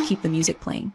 keep the music playing.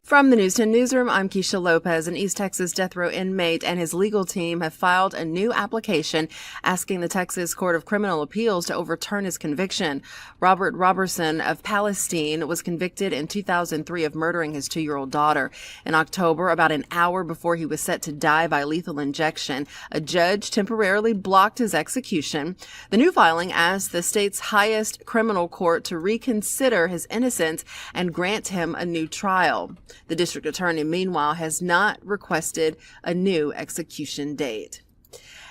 From the News 10 Newsroom, I'm Keisha Lopez. An East Texas death row inmate and his legal team have filed a new application asking the Texas Court of Criminal Appeals to overturn his conviction. Robert Robertson of Palestine was convicted in 2003 of murdering his 2-year-old daughter. In October, about an hour before he was set to die by lethal injection, a judge temporarily blocked his execution. The new filing asks the state's highest criminal court to reconsider his innocence and grant him a new trial. The district attorney, meanwhile, has not requested a new execution date.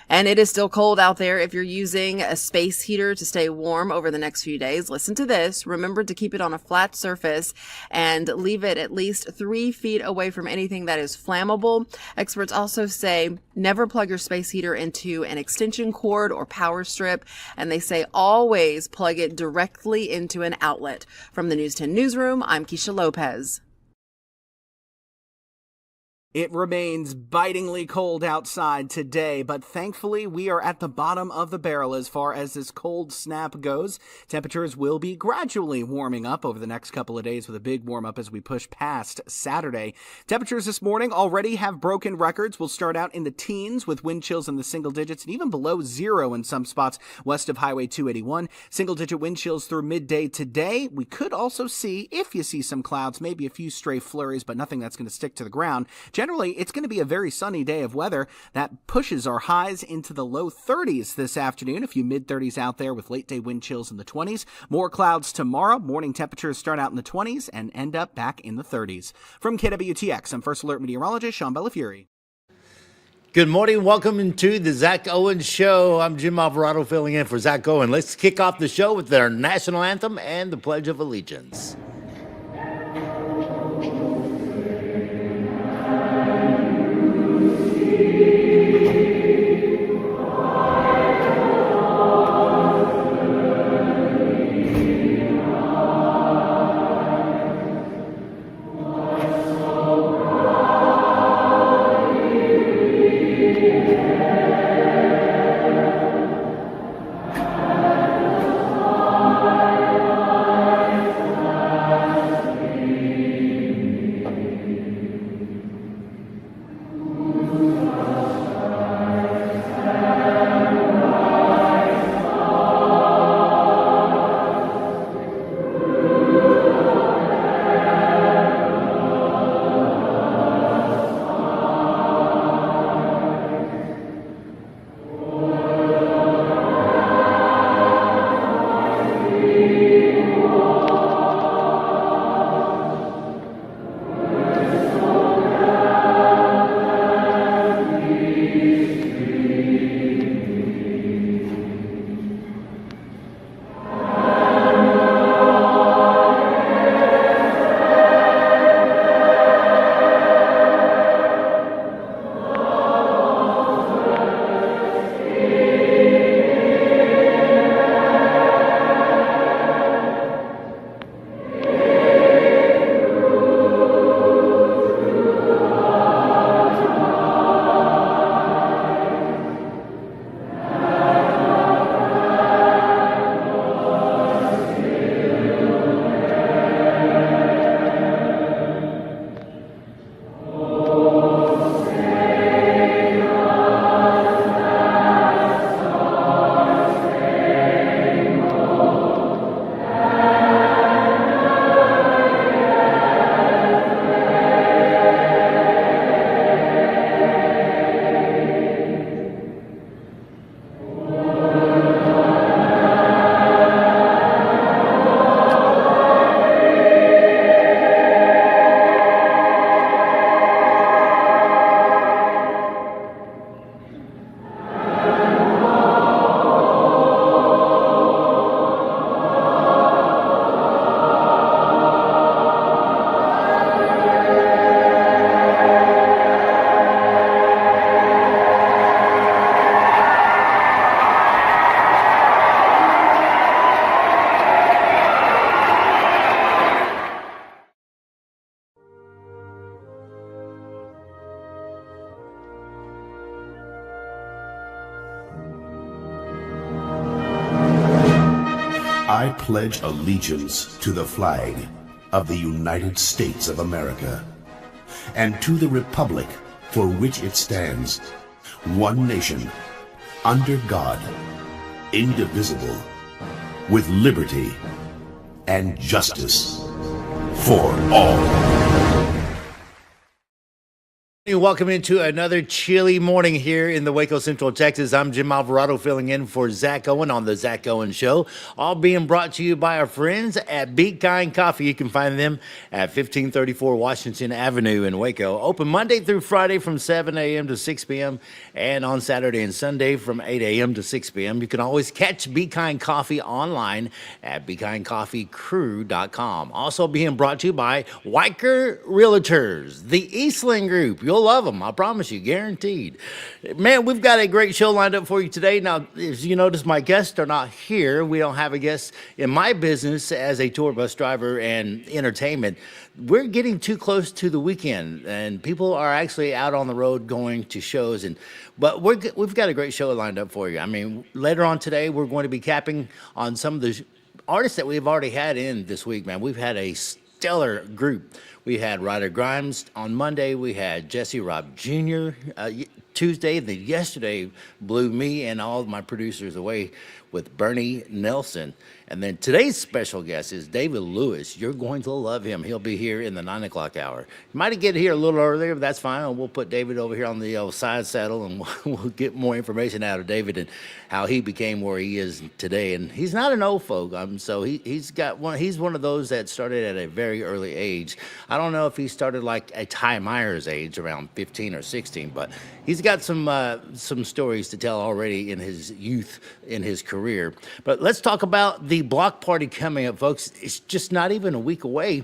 And it is still cold out there. If you're using a space heater to stay warm over the next few days, listen to this. Remember to keep it on a flat surface and leave it at least 3 feet away from anything that is flammable. Experts also say never plug your space heater into an extension cord or power strip. And they say always plug it directly into an outlet. From the News 10 Newsroom, I'm Keisha Lopez. It remains bitingly cold outside today, but thankfully we are at the bottom of the barrel as far as this cold snap goes. Temperatures will be gradually warming up over the next couple of days with a big warm up as we push past Saturday. Temperatures this morning already have broken records. We'll start out in the teens with wind chills in the single digits and even below zero in some spots west of Highway 281. Single digit wind chills through midday today. We could also see, if you see some clouds, maybe a few stray flurries, but nothing that's going to stick to the ground. Generally, it's going to be a very sunny day of weather that pushes our highs into the low 30s this afternoon. A few mid-30s out there with late-day wind chills in the 20s. More clouds tomorrow. Morning temperatures start out in the 20s and end up back in the 30s. From KWTX, I'm First Alert meteorologist Sean Bellafury. Good morning. Welcome to the Zack Owen Show. I'm Jim Alvarado filling in for Zack Owen. Let's kick off the show with our national anthem and the Pledge of Allegiance. I pledge allegiance to the flag of the United States of America and to the republic for which it stands, one nation, under God, indivisible, with liberty and justice for all. Welcome into another chilly morning here in the Waco, Central Texas. I'm Jim Alvarado filling in for Zack Owen on the Zack Owen Show. All being brought to you by our friends at Be Kind Coffee. You can find them at 1534 Washington Avenue in Waco. Open Monday through Friday from 7 a.m. to 6 p.m. and on Saturday and Sunday from 8 a.m. to 6 p.m. You can always catch Be Kind Coffee online at BeKindCoffeeCrew.com. Also being brought to you by Weicker Realtors, the Eastland Group. You'll love them, I promise you, guaranteed. Man, we've got a great show lined up for you today. Now, as you notice, my guests are not here. We don't have a guest in my business as a tour bus driver and entertainment. We're getting too close to the weekend, and people are actually out on the road going to shows. But we've got a great show lined up for you. I mean, later on today, we're going to be capping on some of the artists that we've already had in this week, man. We've had a stellar group. We had Ryder Grimes on Monday. We had Jesse Robb Jr. Tuesday. Then yesterday blew me and all of my producers away with Bernie Nelson. And then today's special guest is David Lewis. You're going to love him. He'll be here in the 9 o'clock hour. You might get here a little earlier, but that's fine. We'll put David over here on the side saddle, and we'll get more information out of David and how he became where he is today. And he's not an old folk. So he's one of those that started at a very early age. I don't know if he started like a Ty Myers age around 15 or 16, but he's got some stories to tell already in his youth, in his career. But let's talk about the block party coming up, folks. It's just not even a week away.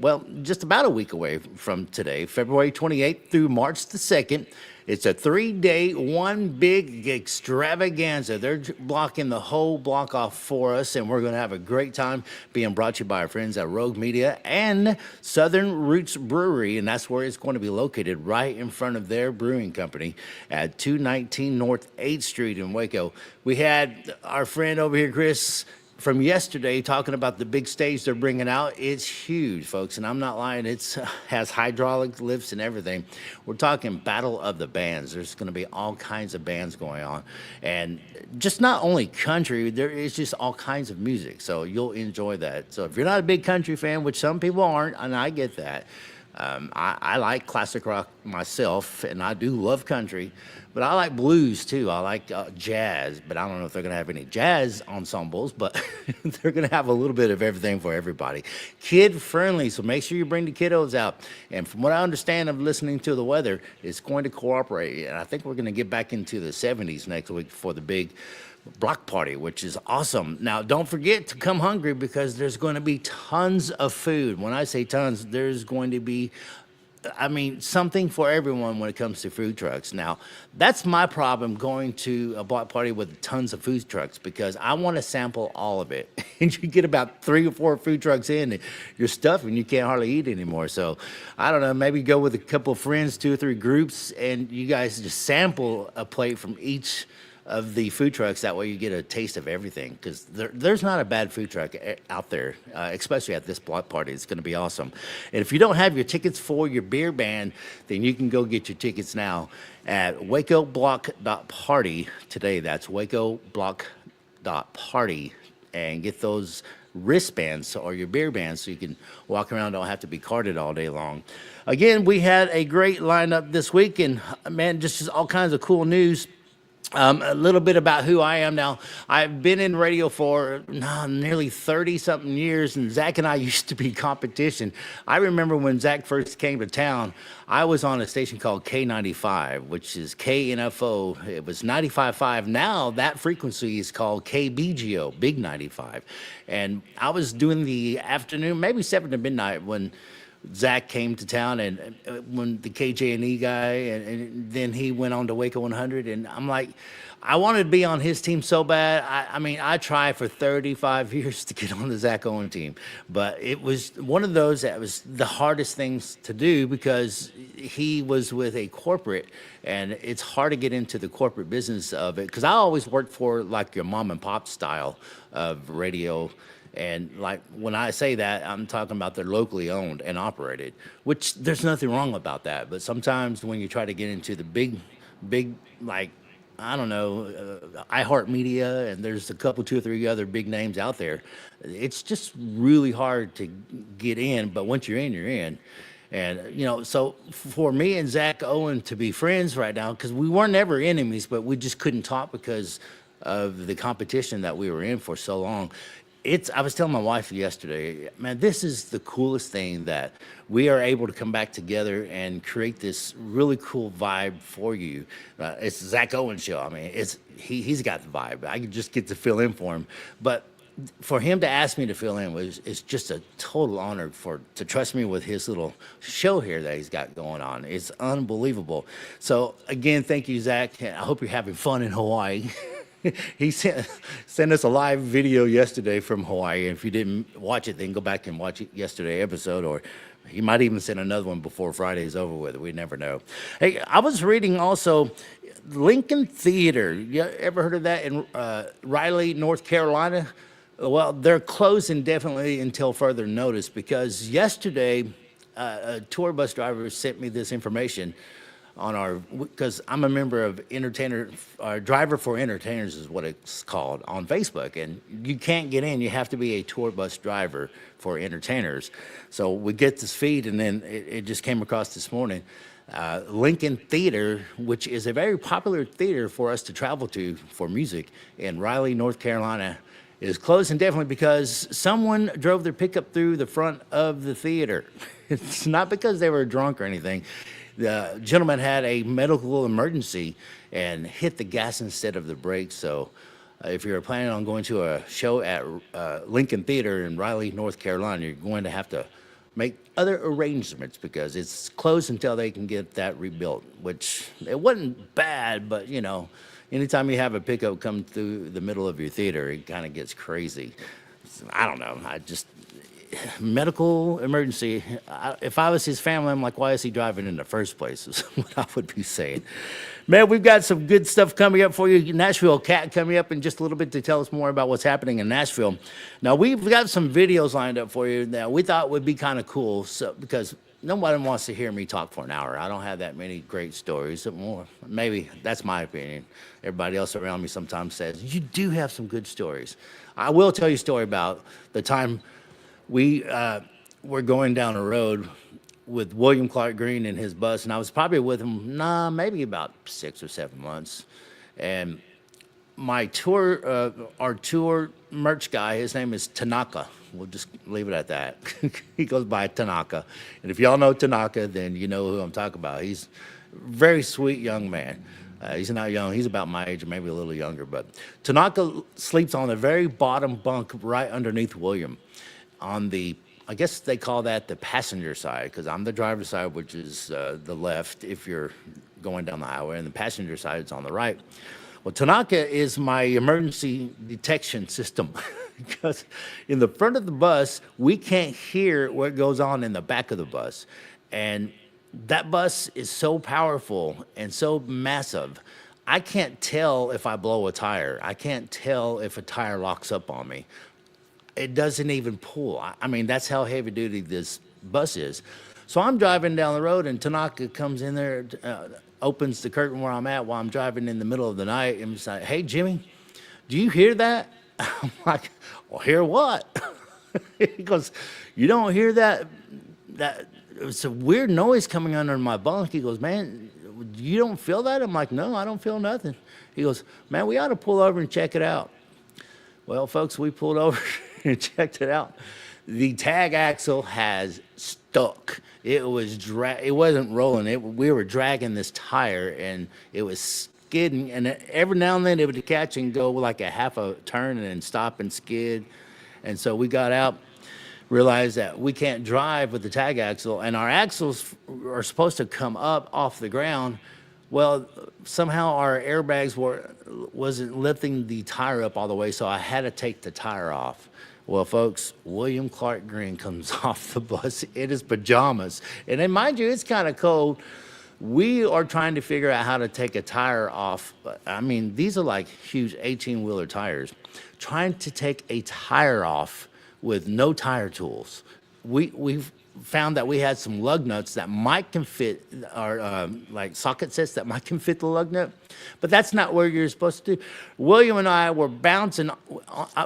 Well, just about a week away from today, February 28th through March the 2nd. It's a 3-day, one big extravaganza. They're blocking the whole block off for us, and we're going to have a great time being brought to you by our friends at Rogue Media and Southern Roots Brewery, and that's where it's going to be located, right in front of their brewing company at 219 North 8th Street in Waco. We had our friend over here, Chris, from yesterday talking about the big stage they're bringing out. It's huge, folks, and I'm not lying. It has hydraulic lifts and everything. We're talking Battle of the Bands. There's going to be all kinds of bands going on, and just not only country, there is just all kinds of music, so you'll enjoy that. So if you're not a big country fan, which some people aren't, and I get that, I like classic rock myself, and I do love country, but I like blues too. I like jazz, but I don't know if they're going to have any jazz ensembles, but they're going to have a little bit of everything for everybody. Kid friendly, so make sure you bring the kiddos out. And from what I understand of listening to the weather, it's going to cooperate. And I think we're going to get back into the 70s next week for the big block party, which is awesome. Now, don't forget to come hungry because there's going to be tons of food. When I say tons, there's going to be, something for everyone when it comes to food trucks. Now, that's my problem going to a block party with tons of food trucks because I want to sample all of it. And you get about 3 or 4 food trucks in, and you're stuffed and you can't hardly eat anymore. So, I don't know, maybe go with a couple of friends, 2 or 3 groups, and you guys just sample a plate from each of the food trucks. That way you get a taste of everything, because there's not a bad food truck out there, especially at this block party. It's going to be awesome. And if you don't have your tickets for your beer band, then you can go get your tickets now at wacoblock.party today. That's wacoblock.party, and get those wristbands or your beer bands so you can walk around, don't have to be carted all day long. Again, we had a great lineup this week, and man, just all kinds of cool news. A little bit about who I am now. I've been in radio for nearly 30-something years, and Zach and I used to be competition. I remember when Zach first came to town, I was on a station called K95, which is KNFO. It was 95.5. Now that frequency is called KBGO, Big 95. And I was doing the afternoon, maybe 7 to midnight, when Zach came to town, and when the KJ&E guy, and then he went on to Waco 100, and I'm like, I wanted to be on his team so bad. I mean, I tried for 35 years to get on the Zack Owen team, but it was one of those that was the hardest things to do because he was with a corporate, and it's hard to get into the corporate business of it. Because I always worked for like your mom and pop style of radio. And like when I say that, I'm talking about they're locally owned and operated, which there's nothing wrong about that. But sometimes when you try to get into the big, like, I don't know, iHeartMedia, and there's a couple, 2 or 3 other big names out there, it's just really hard to get in. But once you're in, you're in. And, you know, so for me and Zack Owen to be friends right now, because we weren't ever enemies, but we just couldn't talk because of the competition that we were in for so long. I was telling my wife yesterday, man, this is the coolest thing that we are able to come back together and create this really cool vibe for you. It's Zack Owen show. I mean, he's got the vibe. I can just get to fill in for him. But for him to ask me to fill in is just a total honor to trust me with his little show here that he's got going on. It's unbelievable. So again, thank you, Zach. I hope you're having fun in Hawaii. He sent us a live video yesterday from Hawaii. If you didn't watch it, then go back and watch yesterday's episode, or he might even send another one before Friday's over with. We never know. Hey, I was reading also Lincoln Theater. You ever heard of that in Raleigh, North Carolina? Well, they're closed indefinitely until further notice because yesterday a tour bus driver sent me this information on because I'm a member of Driver for Entertainers is what it's called on Facebook, and you can't get in. You have to be a tour bus driver for entertainers. So we get this feed, and then it just came across this morning. Lincoln Theater, which is a very popular theater for us to travel to for music in Raleigh, North Carolina, is closed indefinitely because someone drove their pickup through the front of the theater. It's not because they were drunk or anything. The gentleman had a medical emergency and hit the gas instead of the brakes. So if you're planning on going to a show at Lincoln Theater in Raleigh, North Carolina, you're going to have to make other arrangements because it's closed until they can get that rebuilt, which it wasn't bad, but, you know, anytime you have a pickup come through the middle of your theater, it kind of gets crazy. I don't know. Medical emergency. If I was his family, I'm like, why is he driving in the first place? Is what I would be saying. Man, we've got some good stuff coming up for you. Nashville Cat coming up in just a little bit to tell us more about what's happening in Nashville. Now, we've got some videos lined up for you that we thought would be kind of cool because nobody wants to hear me talk for an hour. I don't have that many great stories. More, maybe that's my opinion. Everybody else around me sometimes says, you do have some good stories. I will tell you a story about the time we were going down a road with William Clark Green in his bus, and I was probably with him, maybe about 6 or 7 months. And my our tour merch guy, his name is Tanaka. We'll just leave it at that. He goes by Tanaka. And if y'all know Tanaka, then you know who I'm talking about. He's a very sweet young man. He's not young. He's about my age or maybe a little younger. But Tanaka sleeps on the very bottom bunk right underneath William. On the, I guess they call that the passenger side, because I'm the driver's side, which is the left if you're going down the highway, and the passenger side is on the right. Well, Tanaka is my emergency detection system because in the front of the bus, we can't hear what goes on in the back of the bus. And that bus is so powerful and so massive, I can't tell if I blow a tire. I can't tell if a tire locks up on me. It doesn't even pull. I mean, that's how heavy duty this bus is. So I'm driving down the road, and Tanaka comes in there, opens the curtain where I'm at while I'm driving in the middle of the night, and he's like, hey, Jimmy, do you hear that? I'm like, well, hear what? He goes, you don't hear that? It's a weird noise coming under my bunk. He goes, man, you don't feel that? I'm like, no, I don't feel nothing. He goes, man, we ought to pull over and check it out. Well, folks, we pulled over and checked it out. The tag axle has stuck. It wasn't rolling. We were dragging this tire, and it was skidding. And every now and then it would catch and go like a half a turn and then stop and skid. And so we got out. realized that we can't drive with the tag axle, and our axles are supposed to come up off the ground. Well, somehow our airbags wasn't lifting the tire up all the way, so I had to take the tire off. Well, folks, William Clark Green comes off the bus in his pajamas. And then, mind you, it's kind of cold. We are trying to figure out how to take a tire off. I mean, these are like huge 18-wheeler tires. Trying to take a tire off with no tire tools. We've found that we had some lug nuts that might can fit, or like socket sets that might can fit the lug nut, but that's not where you're supposed to do. William and I were bouncing.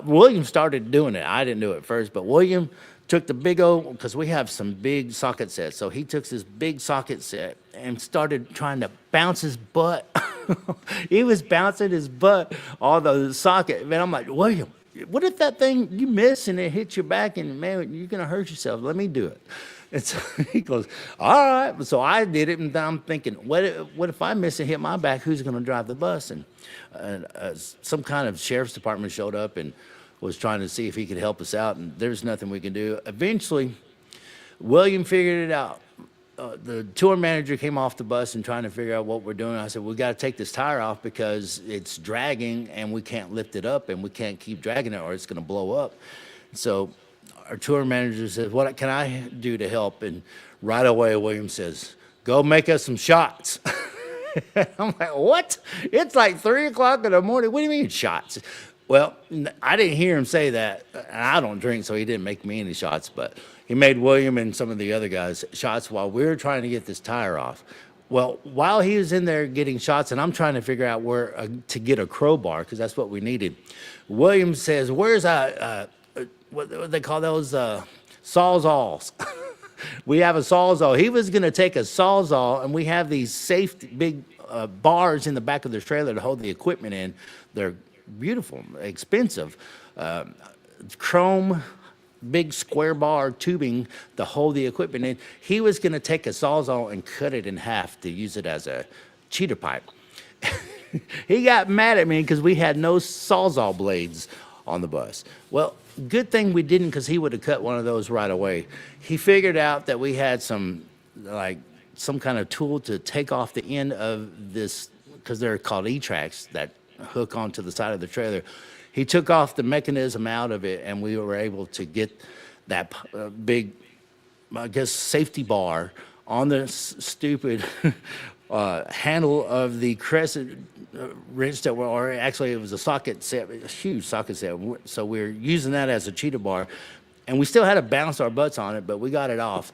William started doing it. I didn't do it first, but William took the big old, because we have some big socket sets, so he took this big socket set and started trying to bounce his butt. He was bouncing his butt on the socket. Man, I'm like, William, what if that thing, you miss and it hits your back and, man, you're going to hurt yourself. Let me do it. And so he goes, all right. So I did it, and I'm thinking, what if I miss and hit my back? Who's going to drive the bus? And some kind of sheriff's department showed up and was trying to see if he could help us out, and there's nothing we can do. Eventually, William figured it out. The tour manager came off the bus and trying to figure out what we're doing. I said, we got to take this tire off because it's dragging and we can't lift it up and we can't keep dragging it or it's going to blow up. So our tour manager says, what can I do to help? And right away, William says, go make us some shots. I'm like, what? It's like 3 o'clock in the morning. What do you mean shots? Well, I didn't hear him say that. And I don't drink, so he didn't make me any shots, but he made William and some of the other guys shots while we were trying to get this tire off. Well, while he was in there getting shots, and I'm trying to figure out where to get a crowbar, because that's what we needed, William says, where's what they call those sawzalls? We have a sawzall. He was going to take a sawzall, and we have these safety big bars in the back of the trailer to hold the equipment in. They're beautiful, expensive, chrome, big square bar tubing to hold the equipment in. He was going to take a sawzall and cut it in half to use it as a cheater pipe. He got mad at me because we had no sawzall blades on the bus. Well, good thing we didn't, because he would have cut one of those right away. He figured out that we had some kind of tool to take off the end of this, because they're called E-tracks that hook onto the side of the trailer. He took off the mechanism out of it, and we were able to get that big, I guess, safety bar on the stupid handle of the crescent wrench that or actually it was a socket set, a huge socket set. So we're using that as a cheetah bar, and we still had to bounce our butts on it, but we got it off.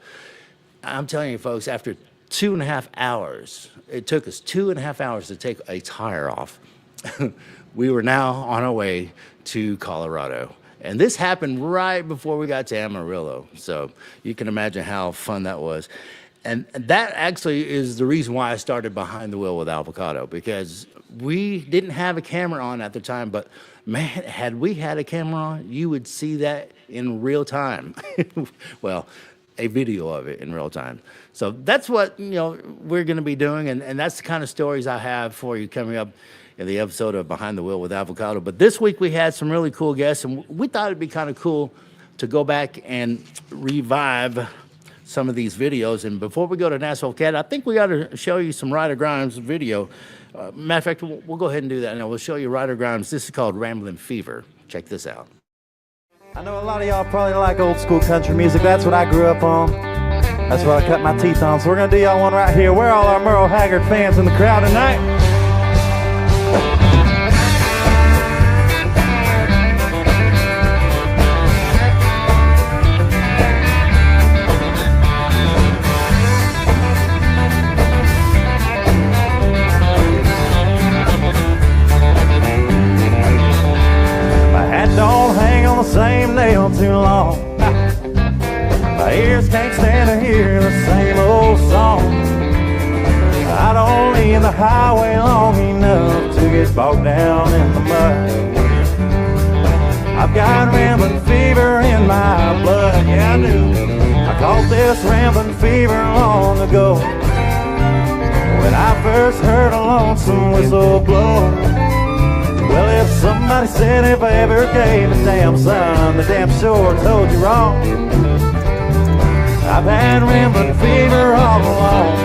I'm telling you, folks, after 2.5 hours, it took us 2.5 hours to take a tire off. We were now on our way to Colorado. And this happened right before we got to Amarillo. So you can imagine how fun that was. And that actually is the reason why I started Behind the Wheel with Avocado, because we didn't have a camera on at the time, but man, had we had a camera on, you would see that in real time. Well, a video of it in real time. So that's what, we're going to be doing. And that's the kind of stories I have for you coming up in the episode of Behind the Wheel with Avocado. But this week we had some really cool guests, and we thought it'd be kind of cool to go back and revive some of these videos. And before we go to Nashville Cat, I think we got to show you some Ryder Grimes video. Matter of fact, we'll go ahead and do that, and we'll show you Ryder Grimes. This is called Ramblin' Fever. Check this out. I know a lot of y'all probably like old school country music. That's what I grew up on. That's what I cut my teeth on. So we're going to do y'all one right here. Where are all our Merle Haggard fans in the crowd tonight? Don't hang on the same nail too long. My ears can't stand to hear the same old song. I don't leave the highway long enough to get bogged down in the mud. I've got rambling fever in my blood, yeah I do. I caught this rambling fever long ago, when I first heard a lonesome whistle blow. Well, if somebody said if I ever gave a damn son, the damn sure told you wrong. I've had rambling fever all along.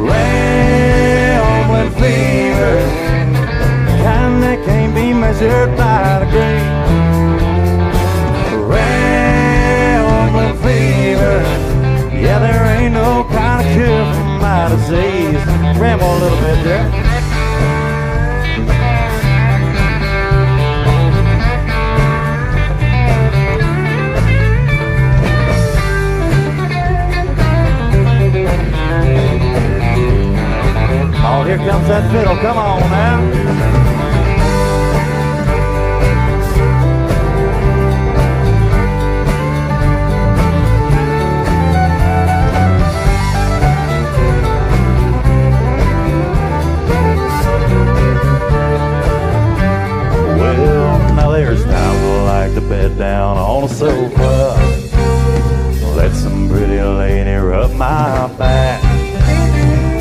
Rambling fever, kind that can't be measured by the degree. Rambling fever, yeah, there ain't no kind of cure for my disease. Ramble a little bit there. Oh, here comes that fiddle. Come on now. Well, now there's times I like to bed down on a sofa, let some pretty lady rub my back.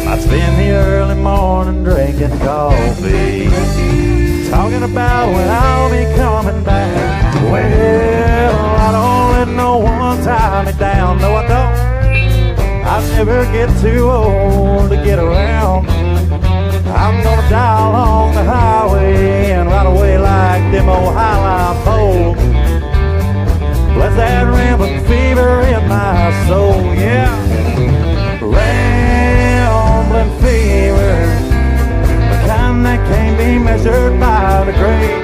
I spend the early morning drinking coffee, talking about when I'll be coming back. Well, I don't let no one tie me down, no I don't. I never get too old to get around. I'm gonna die along the highway and ride away like them old highline poles. Bless that rambling fever in my soul, yeah. Rambling fever, the kind that can't be measured by the grave.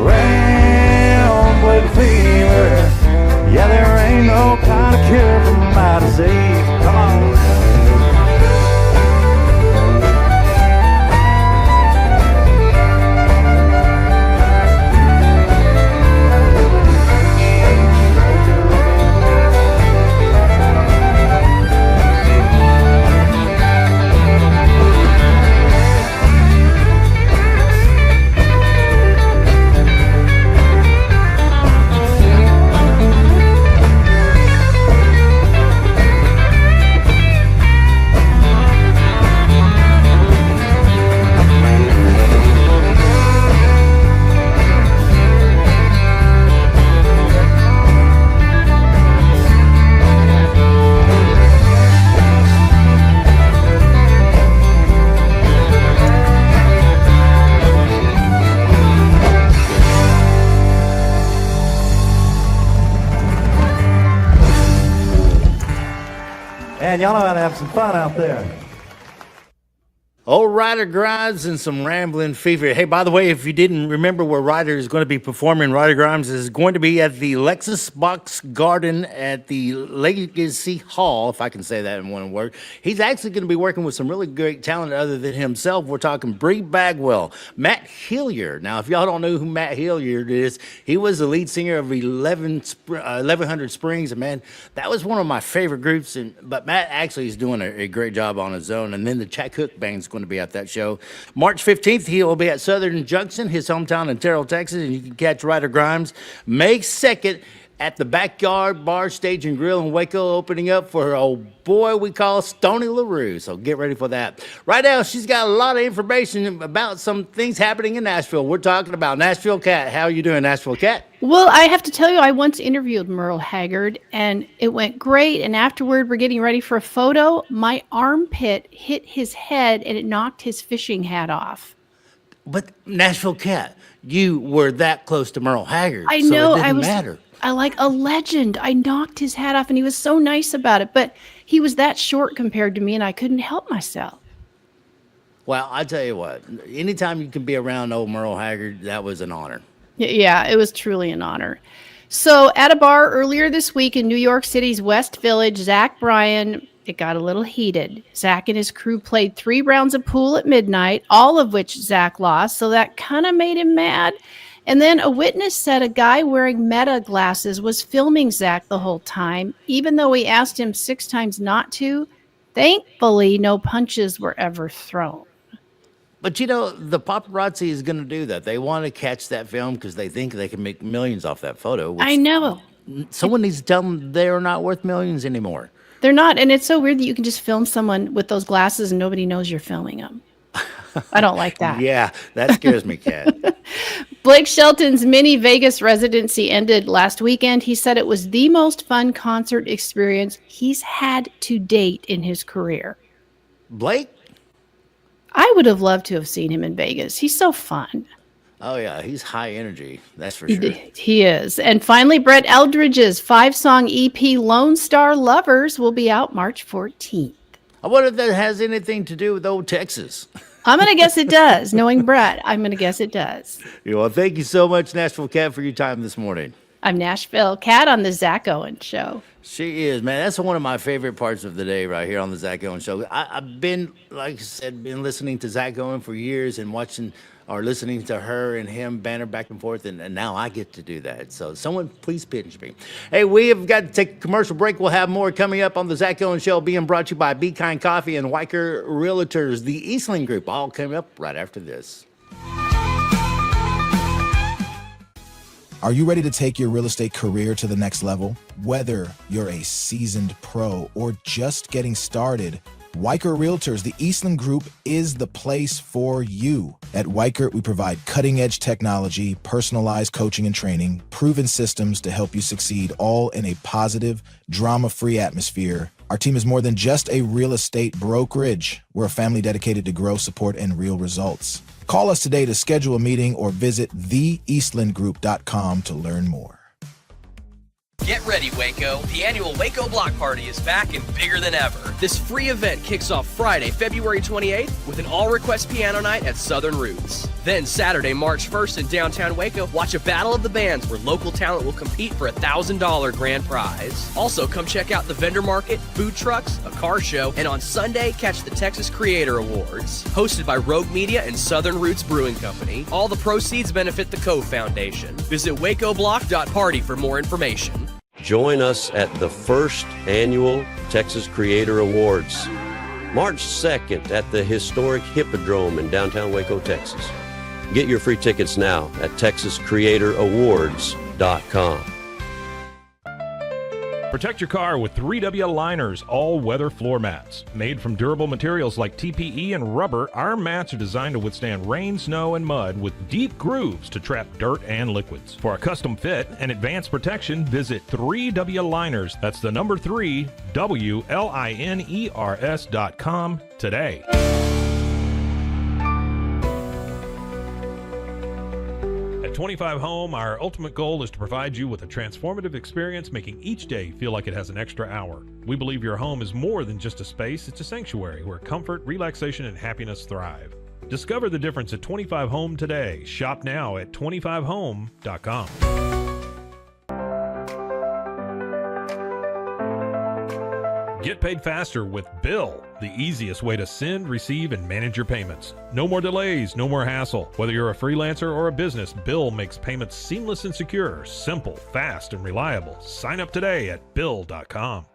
Rambling fever, yeah, there ain't no kind of cure for my disease. Come on. And y'all know how to have some fun out there. Old Ryder Grimes and some rambling fever. Hey, by the way, if you didn't remember where Ryder is going to be performing, Ryder Grimes is going to be at the Lexus Box Garden at the Legacy Hall, if I can say that in one word. He's actually going to be working with some really great talent other than himself. We're talking Bree Bagwell, Matt Hilliard. Now, if y'all don't know who Matt Hilliard is, he was the lead singer of 1100 Springs. And man, that was one of my favorite groups. But Matt actually is doing a great job on his own. And then the Chuck Cook Band's going to be at that show. March 15th, he will be at Southern Junction, his hometown in Terrell, Texas, and you can catch Ryder Grimes May 2nd at the Backyard Bar, Stage and Grill in Waco, opening up for old boy we call Stoney LaRue. So get ready for that. Right now, she's got a lot of information about some things happening in Nashville. We're talking about Nashville Cat. How are you doing, Nashville Cat? Well, I have to tell you, I once interviewed Merle Haggard, and it went great. And afterward, we're getting ready for a photo. My armpit hit his head, and it knocked his fishing hat off. But Nashville Cat, you were that close to Merle Haggard. I know. So it didn't matter. I like a legend. I knocked his hat off, and he was so nice about it. But he was that short compared to me, and I couldn't help myself. Well, I tell you what, anytime you can be around old Merle Haggard, that was an honor. Yeah, it was truly an honor. So at a bar earlier this week in New York City's West Village, Zach Bryan, it got a little heated. Zach and his crew played 3 rounds of pool at midnight, all of which Zach lost, so that kind of made him mad. And then a witness said a guy wearing Meta glasses was filming Zach the whole time, even though he asked him 6 times not to. Thankfully, no punches were ever thrown. But, you know, the paparazzi is going to do that. They want to catch that film because they think they can make millions off that photo. I know. Someone needs to tell them they're not worth millions anymore. They're not. And it's so weird that you can just film someone with those glasses and nobody knows you're filming them. I don't like that. Yeah, that scares me, Kat. Blake Shelton's mini Vegas residency ended last weekend. He said it was the most fun concert experience he's had to date in his career. Blake? I would have loved to have seen him in Vegas. He's so fun. Oh, yeah, he's high energy. That's for sure. He is. And finally, Brett Eldridge's 5-song EP Lone Star Lovers will be out March 14th. I wonder if that has anything to do with old Texas. I'm going to guess it does. Knowing Brett, I'm going to guess it does. Well, thank you so much, Nashville Kat, for your time this morning. I'm Nashville Kat on the Zack Owen Show. She is, man. That's one of my favorite parts of the day right here on the Zack Owen Show. I've been, like I said, been listening to Zack Owen for years and watching or listening to her and him banter back and forth, and now I get to do that. So someone please pinch me. Hey, we have got to take a commercial break. We'll have more coming up on the Zack Owen Show, being brought to you by Be Kind Coffee and Weicker Realtors, the Eastland Group, all coming up right after this. Are you ready to take your real estate career to the next level? Whether you're a seasoned pro or just getting started, Weicker Realtors, the Eastland Group, is the place for you. At Weicker, we provide cutting-edge technology, personalized coaching and training, proven systems to help you succeed, all in a positive, drama-free atmosphere. Our team is more than just a real estate brokerage. We're a family dedicated to growth, support, and real results. Call us today to schedule a meeting or visit theeastlandgroup.com to learn more. Get ready, Waco. The annual Waco Block Party is back and bigger than ever. This free event kicks off Friday, February 28th with an all-request piano night at Southern Roots. Then Saturday, March 1st in downtown Waco, watch a battle of the bands where local talent will compete for a $1,000 grand prize. Also, come check out the vendor market, food trucks, a car show, and on Sunday, catch the Texas Creator Awards. Hosted by Rogue Media and Southern Roots Brewing Company. All the proceeds benefit the Cove Foundation. Visit wacoblock.party for more information. Join us at the first annual Texas Creator Awards, March 2nd at the historic Hippodrome in downtown Waco, Texas. Get your free tickets now at texascreatororawards.com. Protect your car with 3W Liners all-weather floor mats. Made from durable materials like TPE and rubber, our mats are designed to withstand rain, snow, and mud with deep grooves to trap dirt and liquids. For a custom fit and advanced protection, visit 3W Liners. That's the number 3, WLINERS.com today. At 25 Home, our ultimate goal is to provide you with a transformative experience, making each day feel like it has an extra hour. We believe your home is more than just a space, it's a sanctuary where comfort, relaxation, and happiness thrive. Discover the difference at 25 Home today. Shop now at 25home.com. Get paid faster with Bill, the easiest way to send, receive, and manage your payments. No more delays, no more hassle. Whether you're a freelancer or a business, Bill makes payments seamless and secure, simple, fast, and reliable. Sign up today at Bill.com.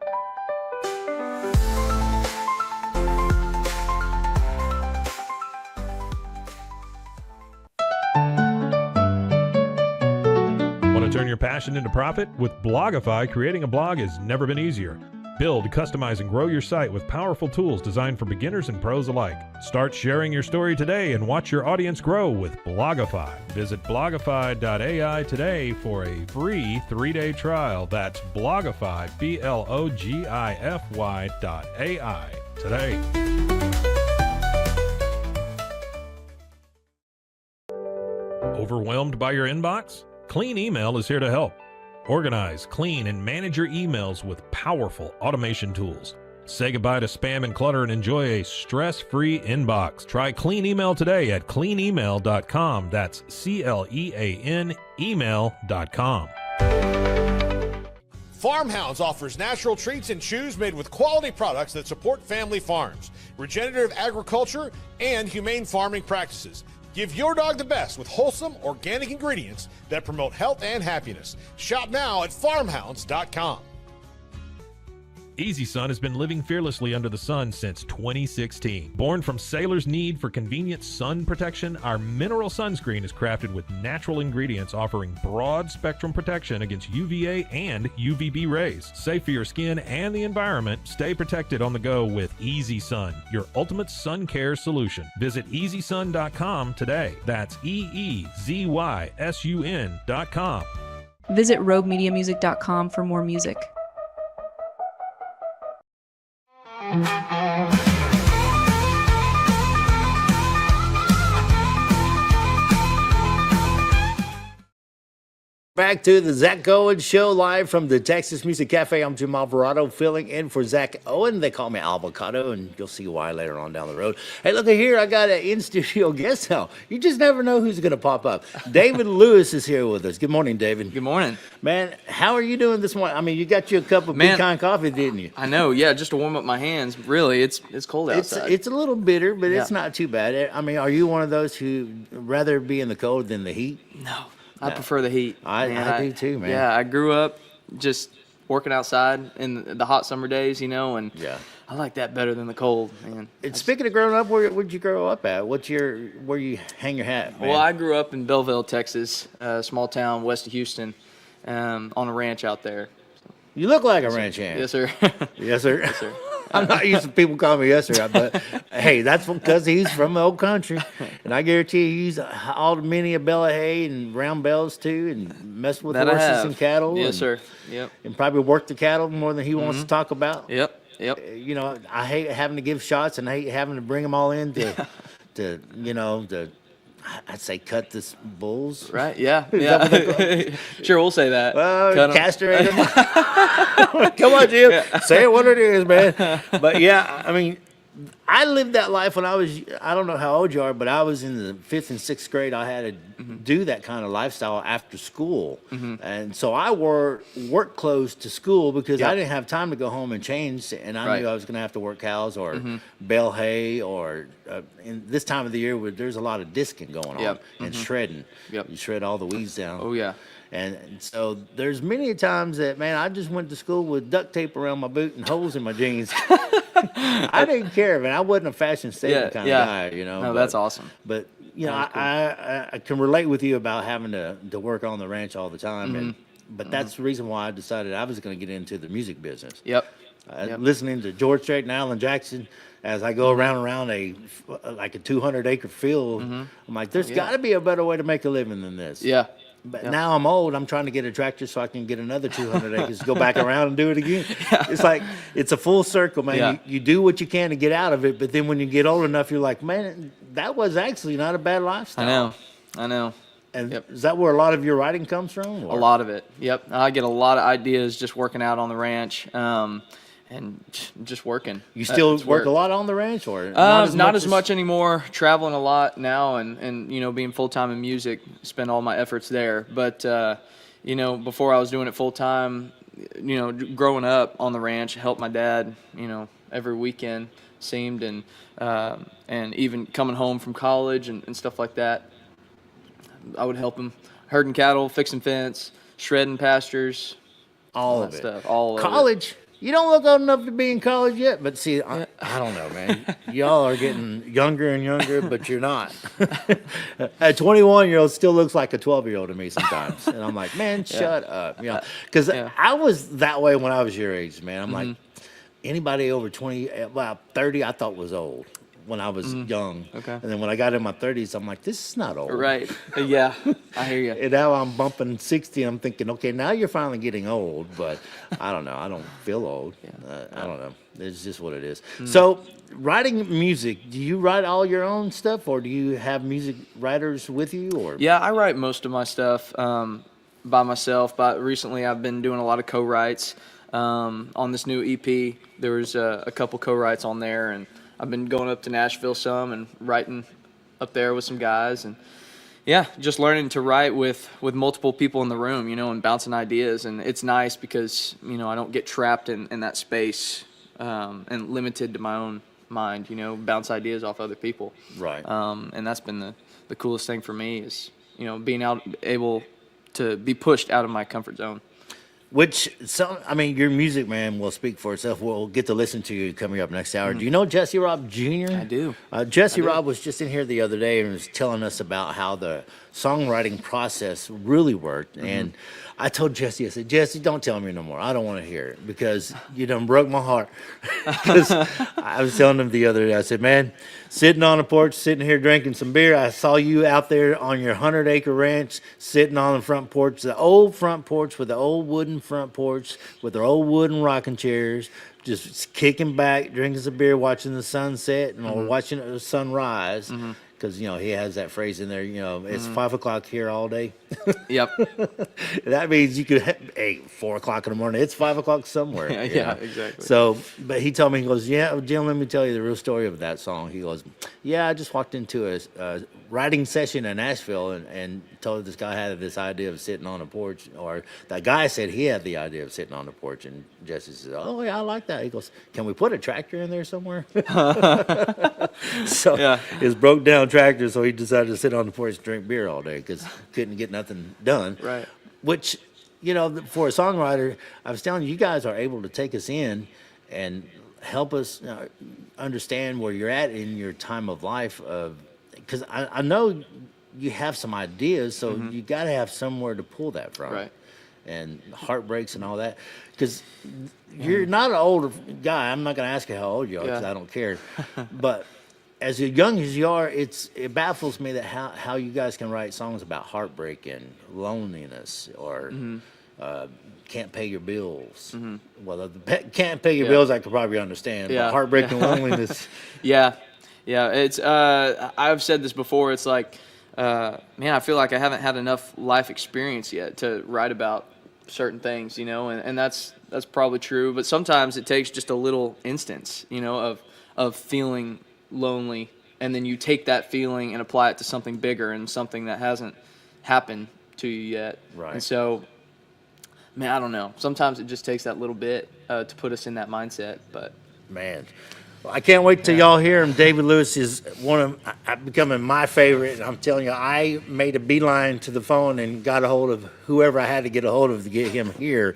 Want to turn your passion into profit? With Blogify, creating a blog has never been easier. Build, customize, and grow your site with powerful tools designed for beginners and pros alike. Start sharing your story today and watch your audience grow with Blogify. Visit blogify.ai today for a free 3-day trial. That's Blogify, BLOGIFY.ai today. Overwhelmed by your inbox? Clean Email is here to help. Organize, clean, and manage your emails with powerful automation tools. Say goodbye to spam and clutter and enjoy a stress-free inbox. Try Clean Email today at cleanemail.com. That's CLEAN email.com. Farmhounds offers natural treats and chews made with quality products that support family farms, regenerative agriculture, and humane farming practices. Give your dog the best with wholesome, organic ingredients that promote health and happiness. Shop now at farmhounds.com. Easy Sun has been living fearlessly under the sun since 2016. Born from sailors' need for convenient sun protection, our mineral sunscreen is crafted with natural ingredients offering broad spectrum protection against UVA and UVB rays. Safe for your skin and the environment, stay protected on the go with Easy Sun, your ultimate sun care solution. Visit EasySun.com today. That's EEZYSUN.com. Visit roguemediamusic.com for more music. Back to the Zack Owen Show, live from the Texas Music Cafe. I'm Jim Alvarado, filling in for Zack Owen. They call me Avocado, and you'll see why later on down the road. Hey, look at here. I got an in-studio guest now. You just never know who's going to pop up. David Lewis is here with us. Good morning, David. Good morning. Man, how are you doing this morning? I mean, you got you a cup of pecan coffee, didn't you? I know, yeah, just to warm up my hands. Really, it's cold outside. It's a little bitter, but it's not too bad. I mean, are you one of those who rather be in the cold than the heat? No. I prefer the heat. I do too, man. Yeah, I grew up just working outside in the hot summer days, and I like that better than the cold, man. Speaking of growing up, where'd you grow up at? Where you hang your hat, man? Well, I grew up in Belleville, Texas, a small town west of Houston, on a ranch out there. You look like a ranch hand. Yes, sir. Yes, sir. Yes, sir. I'm not used to people calling me yes, sir, but hey, that's because he's from the old country, and I guarantee you, he's all many a bale of hay and round bells too, and mess with horses and cattle. Yes, sir. Yep. And probably work the cattle more than he wants to talk about. Yep. You know, I hate having to give shots, and I hate having to bring them all in to I'd say cut the bulls. Right, yeah. Sure, we'll say that. Well, castrate them. Come on, Jim. Yeah. Say what it is, man. But, yeah, I mean, I lived that life when I don't know how old you are, but I was in the 5th and 6th grade. I had to do that kind of lifestyle after school. And so I wore work clothes to school because I didn't have time to go home and change. And I knew I was going to have to work cows or bale hay or in this time of the year where there's a lot of disking going on and shredding. You shred all the weeds down. Oh, yeah. And so there's many times that, man, I just went to school with duct tape around my boot and holes in my jeans. I didn't care, man. I wasn't a fashion statement kind of guy, you know. No, that's awesome. But, you know, I can relate with you about having to work on the ranch all the time. But that's the reason why I decided I was going to get into the music business. Listening to George Strait and Alan Jackson as I go around a 200-acre field, I'm like, there's got to be a better way to make a living than this. But now I'm old. I'm trying to get a tractor so I can get another 200 acres, go back around and do it again. It's like, it's a full circle, man. You do what you can to get out of it, but then when you get old enough, you're like, man, that was actually not a bad lifestyle. I know. And is that where a lot of your writing comes from? Or? A lot of it, I get a lot of ideas just working out on the ranch. And just working. You still work a lot on the ranch, or not as much anymore? Traveling a lot now, and being full time in music, spend all my efforts there. But before I was doing it full time, growing up on the ranch, helped my dad, every weekend seemed, and even coming home from college and stuff like that, I would help him herding cattle, fixing fence, shredding pastures, all of that it. Stuff. All of college. You don't look old enough to be in college yet, but see, I don't know, man. Y'all are getting younger and younger, but you're not. A 21-year-old still looks like a 12-year-old to me sometimes. And I'm like, man, shut up. Because I was that way when I was your age, man. I'm like, anybody over 30, I thought was old when I was young. Okay. And then when I got in my 30s, I'm like, this is not old. Right. Yeah, I hear you. And now I'm bumping 60, and I'm thinking, okay, now you're finally getting old, but I don't know. I don't feel old. I don't know. It's just what it is. So writing music, do you write all your own stuff, or do you have music writers with you? Or Yeah, I write most of my stuff by myself, but recently I've been doing a lot of co-writes. On this new EP, there was a couple co-writes on there, and I've been going up to Nashville some and writing up there with some guys, and just learning to write with multiple people in the room, and bouncing ideas. And it's nice because, I don't get trapped in that space and limited to my own mind, bounce ideas off other people. Right. And that's been the coolest thing for me is, being able to be pushed out of my comfort zone. Which I mean, your music, man, will speak for itself. We'll get to listen to you coming up next hour. Do you know Jesse Robb Jr.? I do. Jesse Robb was just in here the other day and was telling us about how the songwriting process really worked. And I told Jesse, I said, Jesse, don't tell me no more. I don't want to hear it because you done broke my heart. Because I was telling him the other day, I said, man, sitting on the porch, sitting here drinking some beer, I saw you out there on your 100-acre ranch, sitting on the front porch, the old front porch with the old wooden front porch with their old wooden rocking chairs, just kicking back, drinking some beer, watching the sunset or watching the sunrise. Because, you know, he has that phrase in there, you know, it's 5 o'clock here all day. Yep. That means you could, hey, 4 o'clock in the morning, it's 5 o'clock somewhere. Yeah, exactly. So, but he told me, he goes, yeah, Jim, let me tell you the real story of that song. He goes, yeah, I just walked into a writing session in Nashville and told this guy had this idea of sitting on a porch, or that guy said he had the idea of sitting on the porch, and Jesse says, oh, yeah, I like that. He goes, can we put a tractor in there somewhere? So his broke down tractor, so he decided to sit on the porch and drink beer all day because couldn't get nothing done. Right. Which, you know, for a songwriter, I was telling you, you guys are able to take us in and help us understand where you're at in your time of life. Because I know you have some ideas, so you got to have somewhere to pull that from. Right. And heartbreaks and all that. Because you're not an older guy. I'm not going to ask you how old you are because I don't care. But as young as you are, it baffles me that how you guys can write songs about heartbreak and loneliness or can't pay your bills. Well, can't pay your bills, I could probably understand. But heartbreak and loneliness. Yeah. It's I've said this before. It's like, man, I feel like I haven't had enough life experience yet to write about certain things, you know, and that's probably true. But sometimes it takes just a little instance, you know, of feeling lonely, and then you take that feeling and apply it to something bigger and something that hasn't happened to you yet. Right. And so, man, I don't know. Sometimes it just takes that little bit to put us in that mindset. But man, well, I can't wait till y'all hear him. David Lewis is becoming my favorite. And I'm telling you, I made a beeline to the phone and got a hold of whoever I had to get a hold of to get him here.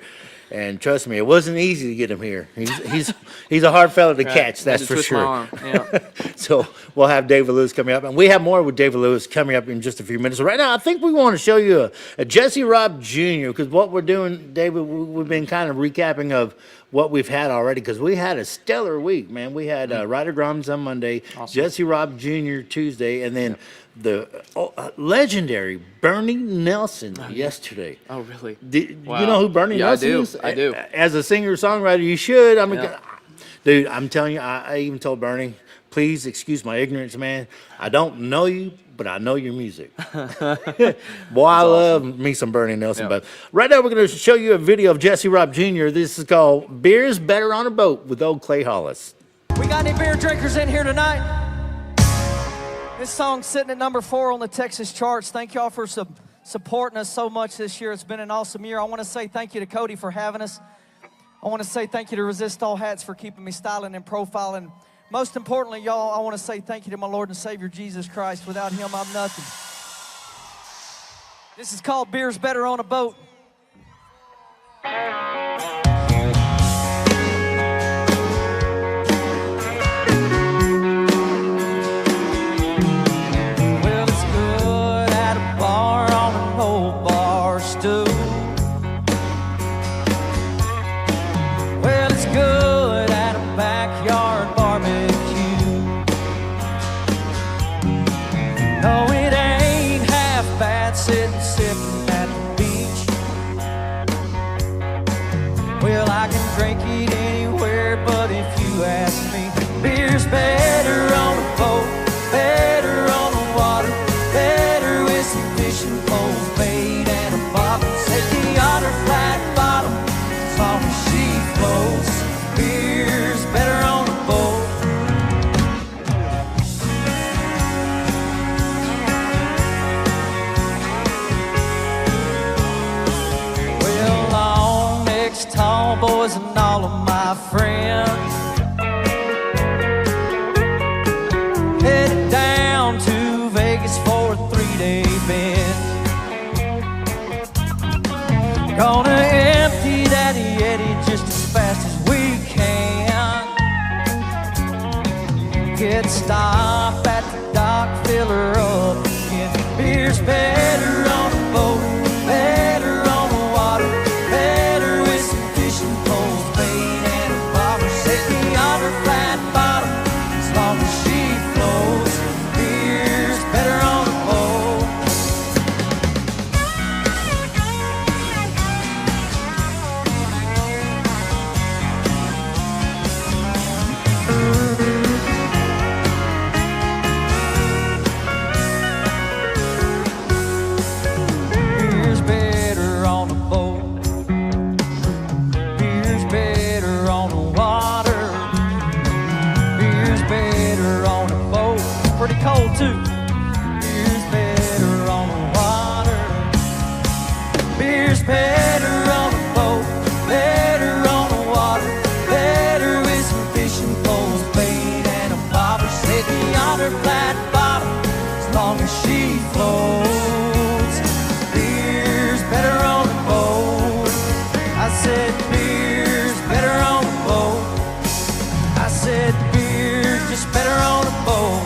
And trust me, it wasn't easy to get him here. He's a hard fella to catch, that's for sure. Yeah. So we'll have David Lewis coming up, and we have more with David Lewis coming up in just a few minutes. Right now, I think we want to show you a Jesse Robb Jr. because what we're doing, David, we've been kind of recapping of what we've had already because we had a stellar week, man. We had Ryder Grums on Monday, Jesse Robb Jr. Tuesday, and then the legendary Bernie Nelson yesterday. Oh, really? Wow. You know who Bernie Nelson is? I do. As a singer-songwriter, you should. I mean, dude, I'm telling you, I even told Bernie, please excuse my ignorance, man. I don't know you, but I know your music. Boy, I love me some Bernie Nelson. But right now, we're going to show you a video of Jesse Robb Jr. This is called Beer's Better on a Boat with old Clay Hollis. We got any beer drinkers in here tonight? This song's sitting at number 4 on the Texas charts. Thank y'all for supporting us so much this year. It's been an awesome year. I want to say thank you to Cody for having us. I want to say thank you to Resist All Hats for keeping me styling and profiling. Most importantly, y'all, I want to say thank you to my Lord and Savior, Jesus Christ. Without him, I'm nothing. This is called Beer's Better on a Boat. Drink it anywhere, but if you ask me, beer's better on a boat, better on the water, better with some fishing poles made and a bottle. Set the otter flat bottom, as long as she floats. Beer's better on a boat. Well, long necks, tall boys, and all of my friends headed down to Vegas for a 3-day bend. Gonna empty stop at the dock, fill her up again. Beer's better on a boat, better on the water, better with some fishing poles, bait and a bobber. Set me on her flat bottom as long as she floats. Beer's better on a boat. Beer's better on a boat. Beer's better on the water. Beer's better on a boat. Pretty cold too. Beer's better on the water. Beer's better on a boat. Better on the water. Better with some fishing poles, bait and a bobber. Set me on her flat bottom as long as she floats. Beer's better on the boat. I said beer's better on the boat. I said beer's just better on a boat.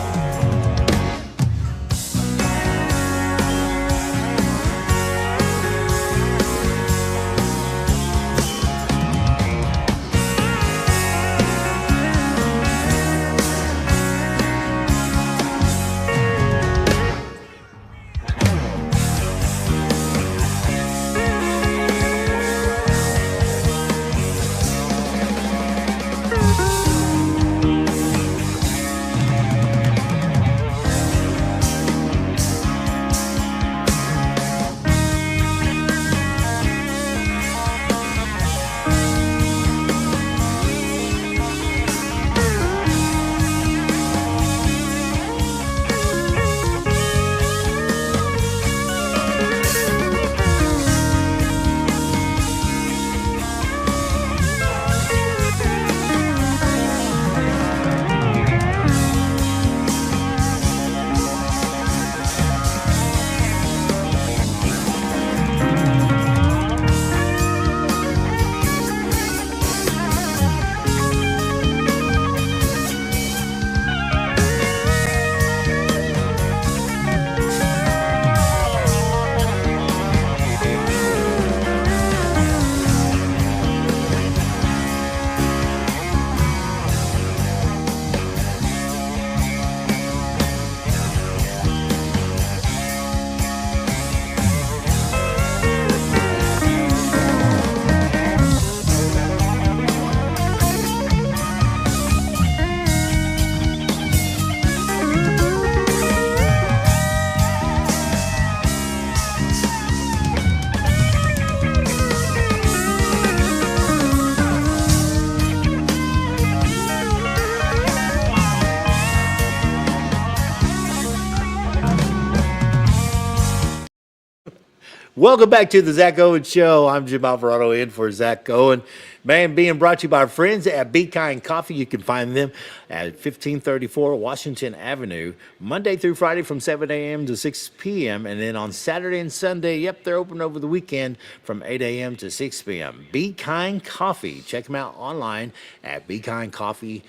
Welcome back to the Zack Owen Show. I'm Jim Alvarado in for Zack Owen. Man, being brought to you by our friends at Be Kind Coffee. You can find them at 1534 Washington Avenue, Monday through Friday from 7 a.m. to 6 p.m. And then on Saturday and Sunday, yep, they're open over the weekend from 8 a.m. to 6 p.m. Be Kind Coffee. Check them out online at Be Kind Coffee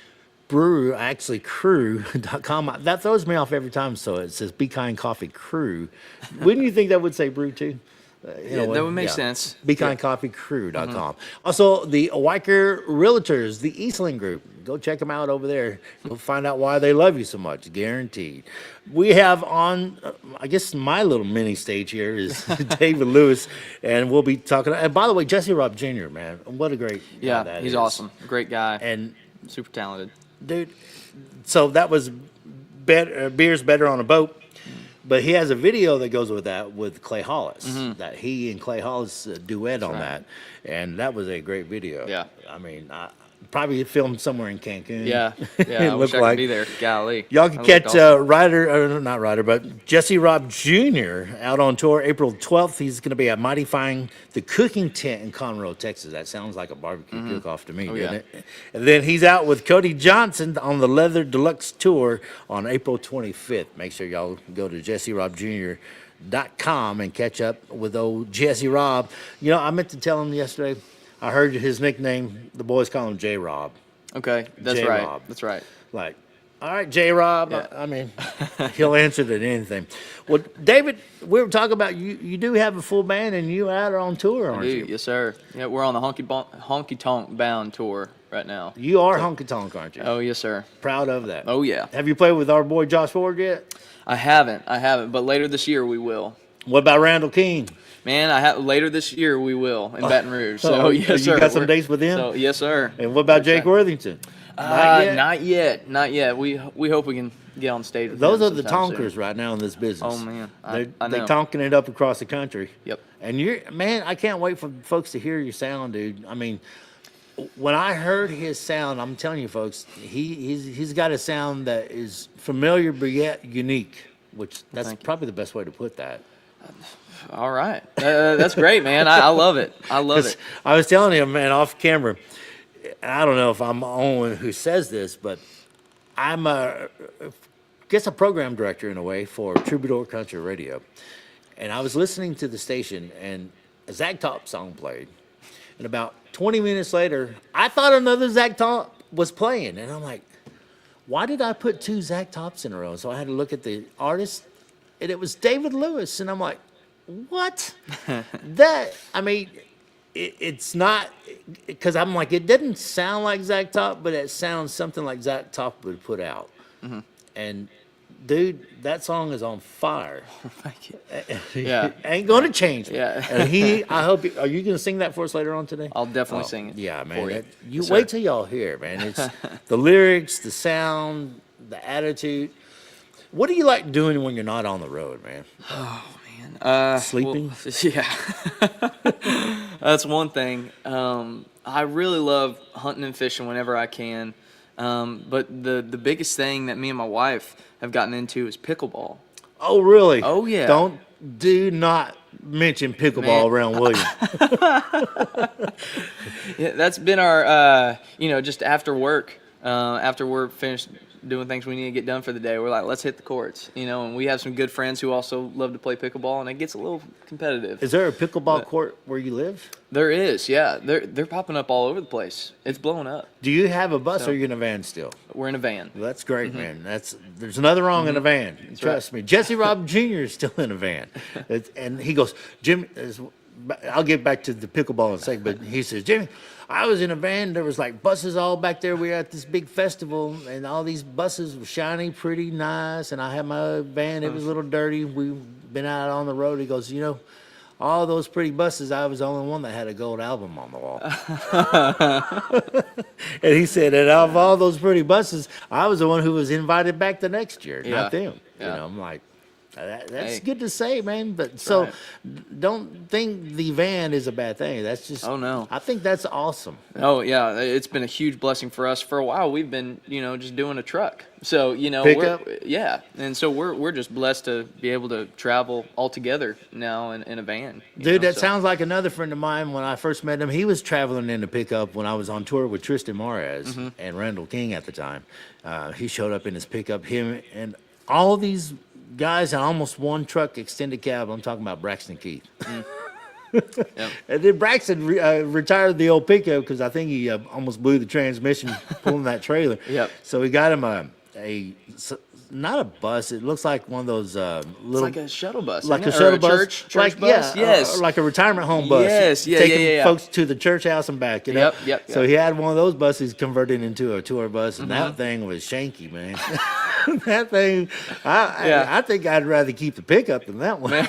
Brew, actually crew.com. That throws me off every time, so it says Be Kind Coffee Crew. Wouldn't you think that would say brew too? Yeah, that would make sense. BeKindCoffeeCrew.com. Also, the Weicker Realtors, the Eastland Group. Go check them out over there. You'll find out why they love you so much, guaranteed. We have on, I guess my little mini stage here is David Lewis, and we'll be talking. And by the way, Jesse Robb Jr., man, what a great guy that he's is. awesome. Great guy. And super talented. Dude, so that was Beer's Better on a Boat. But he has a video that goes with that with Clay Hollis, that he and Clay Hollis duet on that, and that was a great video. Yeah, I mean, probably filmed somewhere in Cancun. Yeah, I wish I could be there. Golly, y'all can catch not Ryder, but Jesse Robb Jr. out on tour April 12th. He's going to be at Mighty Fine, the cooking tent in Conroe, Texas. That sounds like a barbecue cook-off to me, doesn't it? And then he's out with Cody Johnson on the Leather Deluxe Tour on April 25th. Make sure y'all go to JesseRobbJr.com and catch up with old Jesse Robb. You know, I meant to tell him yesterday. I heard his nickname. The boys call him J-Rob. Okay, that's J-Rob. right. That's right. Like, All right, J-Rob. Yeah. I mean, he'll answer to anything. Well, David, we were talking about you do have a full band, and you out on tour, aren't you? Yes, sir. Yeah, we're on the Honky Tonk Bound tour right now. You are Honky Tonk, aren't you? Oh, yes, sir. Proud of that. Oh, yeah. Have you played with our boy Josh Ford yet? I haven't, but later this year we will. What about Randall King? Man, later this year we will in Baton Rouge. So, yes, sir. You got some dates with him? So, yes, sir. And what about Jake Worthington? Not yet. We hope we can get on stage with Those him are the sometime tonkers soon. right now in this business. Oh, man. They're know. tonking it up across the country. Yep. And man, I can't wait for folks to hear your sound, dude. I mean, when I heard his sound, I'm telling you, folks, he's got a sound that is familiar but yet unique, which that's probably the best way to put that. All right. That's great, man. I love it. I love it. I was telling him, man, off camera, I don't know if I'm the only one who says this, but I'm a program director in a way for Troubadour Country Radio. And I was listening to the station, and a Zack Top song played. And about 20 minutes later, I thought another Zack Top was playing. And I'm like, why did I put 2 Zack Tops in a row? So I had to look at the artist, and it was David Lewis. And I'm like, what? It's not, because I'm like, it didn't sound like Zack Top, but it sounds something like Zack Top would put out. Mm-hmm. And dude, that song is on fire. Thank you. Yeah. Ain't going to change. Yeah. And I hope, are you going to sing that for us later on today? I'll definitely sing it. Yeah, man. For you. You Yes, wait sir. till y'all hear it, man. It's the lyrics, the sound, the attitude. What do you like doing when you're not on the road, man? Oh, man. Sleeping? Well, yeah. That's one thing. I really love hunting and fishing whenever I can. But the biggest thing that me and my wife have gotten into is pickleball. Oh, really? Oh, yeah. Do not mention pickleball around William. Yeah, that's been our, just after work, after we're finished doing things we need to get done for the day, we're like, let's hit the courts, and we have some good friends who also love to play pickleball, and it gets a little competitive. Is there a pickleball court where you live? There is, yeah. They're popping up all over the place. It's blowing up. Do you have a bus or are you in a van still? We're in a van. Well, that's great, man. There's nothing wrong in a van. Trust me. Jesse Robb Jr. is still in a van. And he goes, Jimmy, I'll get back to the pickleball in a second, but he says, Jimmy, I was in a van. There was like buses all back there. We were at this big festival, and all these buses were shiny, pretty, nice. And I had my van. It was a little dirty. We've been out on the road. He goes, all those pretty buses, I was the only one that had a gold album on the wall. And he said, and out of all those pretty buses, I was the one who was invited back the next year, not them. Yeah. I'm like, that's good to say, man. But so don't think the van is a bad thing. That's just, oh, no. I think that's awesome. Oh, yeah. It's been a huge blessing for us. For a while, we've been, just doing a truck. So, Pickup? Yeah. And so we're just blessed to be able to travel all together now in a van. Dude, that sounds like another friend of mine. When I first met him, he was traveling in a pickup when I was on tour with Tristan Morez and Randall King at the time. He showed up in his pickup, him and all these guys in almost one truck extended cab. I'm talking about Braxton Keith. Yep. And then Braxton retired the old pickup because I think he almost blew the transmission pulling that trailer. Yep. So we got him not a bus. It looks like one of those little. It's like a shuttle bus. Like a isn't it? shuttle Or bus. Church like, bus. Yeah, Yes. like a retirement home bus. Yes. Yeah. Taking folks to the church house and back. Yep. So he had one of those buses converted into a tour bus, and that thing was shanky, man. That thing, I think I'd rather keep the pickup than that one.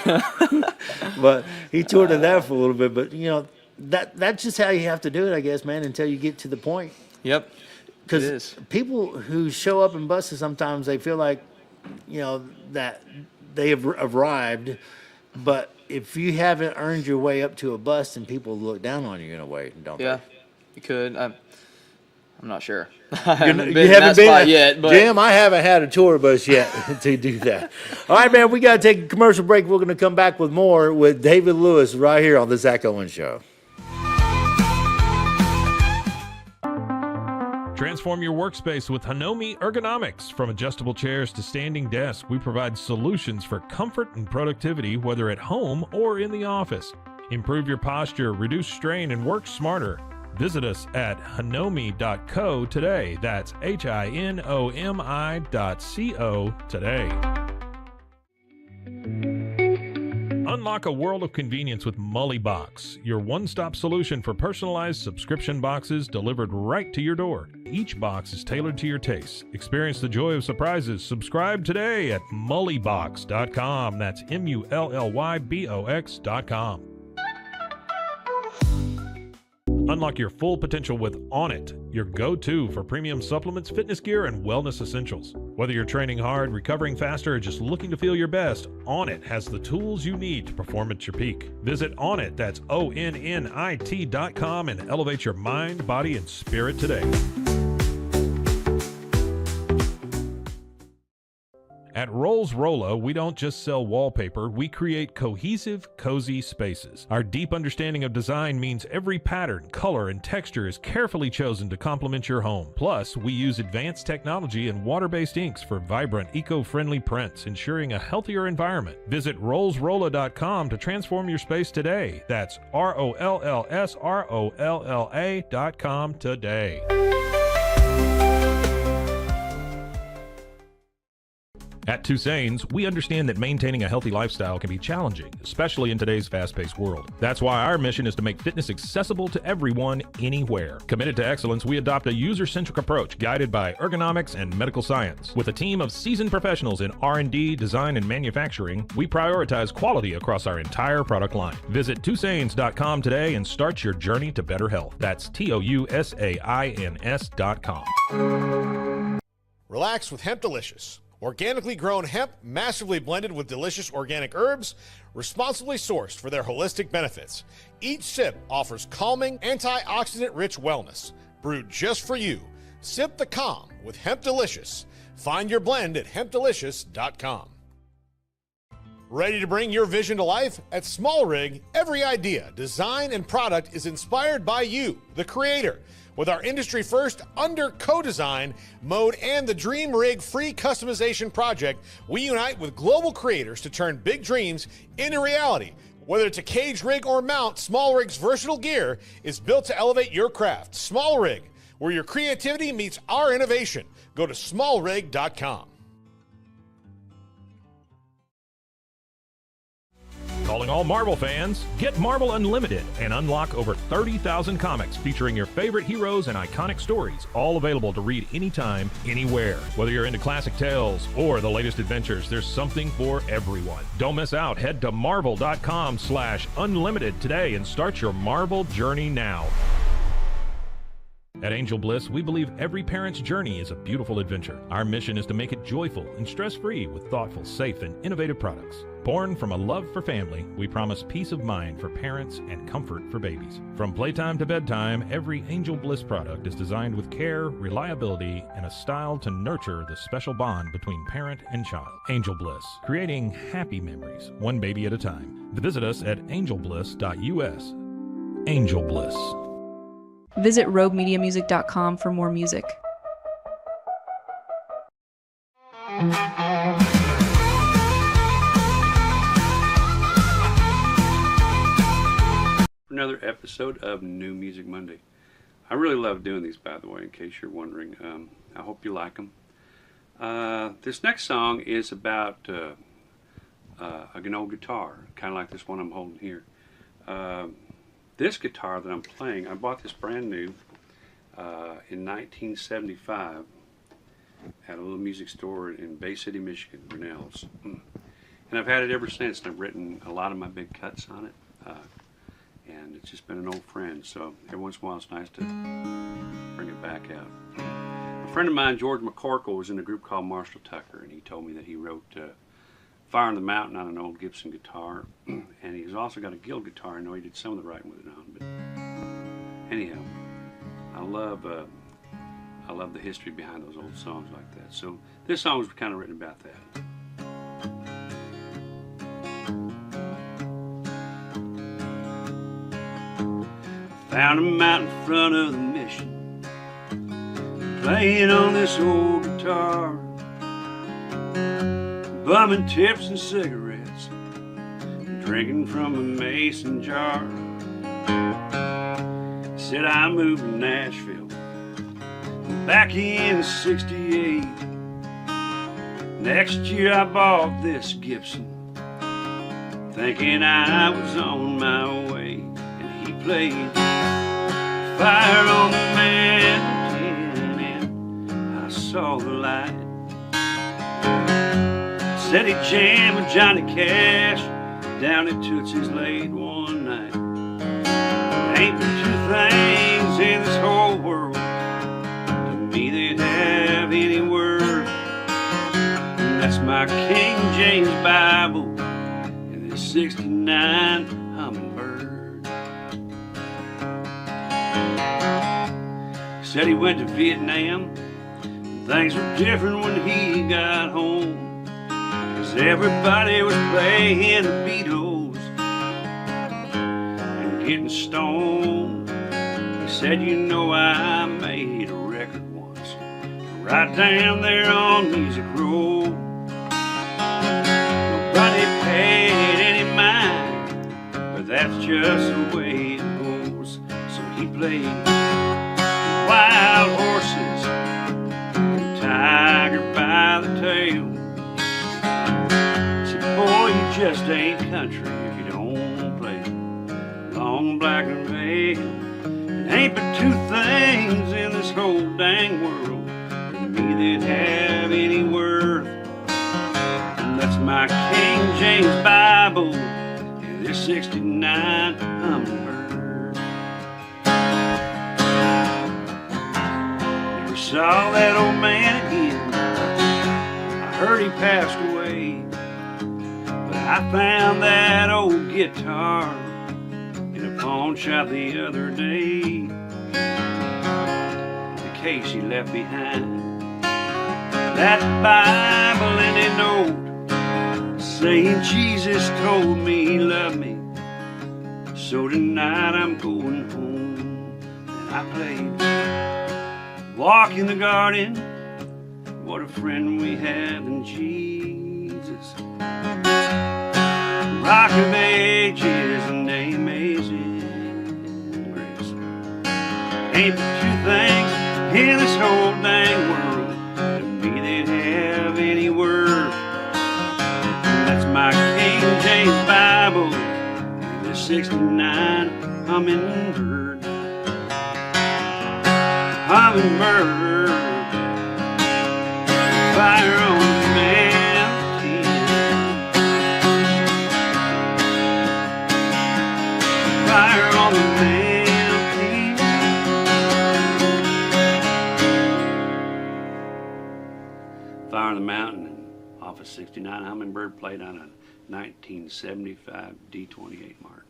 But he toured in that for a little bit. But that's just how you have to do it, I guess, man. Until you get to the point. Yep. Because people who show up in buses sometimes they feel like, that they have arrived, but if you haven't earned your way up to a bus, then people look down on you in a way, don't they? Yeah, you could. I'm not sure. You haven't haven't been yet, but Jim, I haven't had a tour bus yet to do that. All right, man, we got to take a commercial break. We're going to come back with more with David Lewis right here on the Zack Owen Show. Transform your workspace with Hanomi Ergonomics. From adjustable chairs to standing desks, we provide solutions for comfort and productivity, whether at home or in the office. Improve your posture, reduce strain, and work smarter. Visit us at hinomi.co today. That's HINOMI.co today. Unlock a world of convenience with Mully Box, your one-stop solution for personalized subscription boxes delivered right to your door. Each box is tailored to your tastes. Experience the joy of surprises. Subscribe today at mullybox.com. That's MULLYBOX.com. Unlock your full potential with On It, your go-to for premium supplements, fitness gear, and wellness essentials. Whether you're training hard, recovering faster, or just looking to feel your best, On It has the tools you need to perform at your peak. Visit Onnit, that's ONNIT.com, and elevate your mind, body, and spirit today. At Rolls Rolla, we don't just sell wallpaper, we create cohesive, cozy spaces. Our deep understanding of design means every pattern, color, and texture is carefully chosen to complement your home. Plus, we use advanced technology and water-based inks for vibrant, eco-friendly prints, ensuring a healthier environment. Visit rollsrolla.com to transform your space today. That's ROLLSROLLA.com today. At Tusain's, we understand that maintaining a healthy lifestyle can be challenging, especially in today's fast-paced world. That's why our mission is to make fitness accessible to everyone, anywhere. Committed to excellence, we adopt a user-centric approach guided by ergonomics and medical science. With a team of seasoned professionals in R&D, design, and manufacturing, we prioritize quality across our entire product line. Visit Tusains.com today and start your journey to better health. That's TOUSAINS.com. Relax with Hemp Delicious. Organically grown hemp, massively blended with delicious organic herbs, responsibly sourced for their holistic benefits. Each sip offers calming, antioxidant-rich wellness. Brewed just for you. Sip the calm with Hemp Delicious. Find your blend at hempdelicious.com. Ready to bring your vision to life? At Small Rig, every idea, design, and product is inspired by you, the creator. With our industry-first under co-design mode and the Dream Rig free customization project, we unite with global creators to turn big dreams into reality. Whether it's a cage rig or mount, Small Rig's versatile gear is built to elevate your craft. Small Rig, where your creativity meets our innovation. Go to smallrig.com. Calling all Marvel fans, get Marvel Unlimited and unlock over 30,000 comics featuring your favorite heroes and iconic stories, all available to read anytime, anywhere. Whether you're into classic tales or the latest adventures, there's something for everyone. Don't miss out. Head to marvel.com/unlimited today and start your Marvel journey now. At Angel Bliss, we believe every parent's journey is a beautiful adventure. Our mission is to make it joyful and stress-free with thoughtful, safe, and innovative products. Born from a love for family, we promise peace of mind for parents and comfort for babies. From playtime to bedtime, every Angel Bliss product is designed with care, reliability, and a style to nurture the special bond between parent and child. Angel Bliss, creating happy memories, one baby at a time. Visit us at angelbliss.us. Angel Bliss. Visit roguemediamusic.com for more music. Another episode of New Music Monday. I really love doing these, by the way, in case you're wondering. I hope you like them. This next song is about an old guitar, kind of like this one I'm holding here. This guitar that I'm playing, I bought this brand new in 1975 at a little music store in Bay City, Michigan, Brunel's. And I've had it ever since, and I've written a lot of my big cuts on it. And it's just been an old friend, so every once in a while it's nice to bring it back out. A friend of mine, George McCorkle, was in a group called Marshall Tucker, and he told me that he wrote Fire on the Mountain on an old Gibson guitar, and he's also got a Guild guitar. I know he did some of the writing with it on, but anyhow, I love the history behind those old songs like that. So this song was kind of written about that. Found him out in front of the mission, playing on this old guitar, bumming tips and cigarettes, drinking from a mason jar. Said I moved to Nashville back in '68. Next year I bought this Gibson, thinking I was on my way. And he played Fire on the Mountain, and I saw the light. Said he jammed with Johnny Cash down at Tootsie's late one night. Ain't but two things in this whole world to me that have any worth, and that's my King James Bible and this '69 Hummingbird. Said he went to Vietnam, and things were different when he got home, 'cause everybody was playing the Beatles and getting stoned. He said, you know, I made a record once right down there on Music Row. Nobody paid any mind, but that's just the way it goes. So he played Wild Horses and Tiger by the Tail. Said, boy, you just ain't country if you don't play Long Black and Veil. And ain't but two things in this whole dang world to me that have any worth, and that's my King James Bible and this '69 Hummingbird. Never saw that old man again, I heard he passed away, but I found that old guitar in a pawn shop the other day. The case he left behind, that Bible and a note saying Jesus told me he loved me, so tonight I'm going home. And I played Walk in the Garden, what a friend we have in Jesus. Rock of Ages and Amazing Grace. Ain't but two things in this whole dang world to me that have any worth, and that's my King James Bible and the '69 Hummingbird. Hummingbird, fire on the mountain, fire on the mountain. Fire on the Mountain off a '69 Hummingbird, played on a 1975 D28 Martin.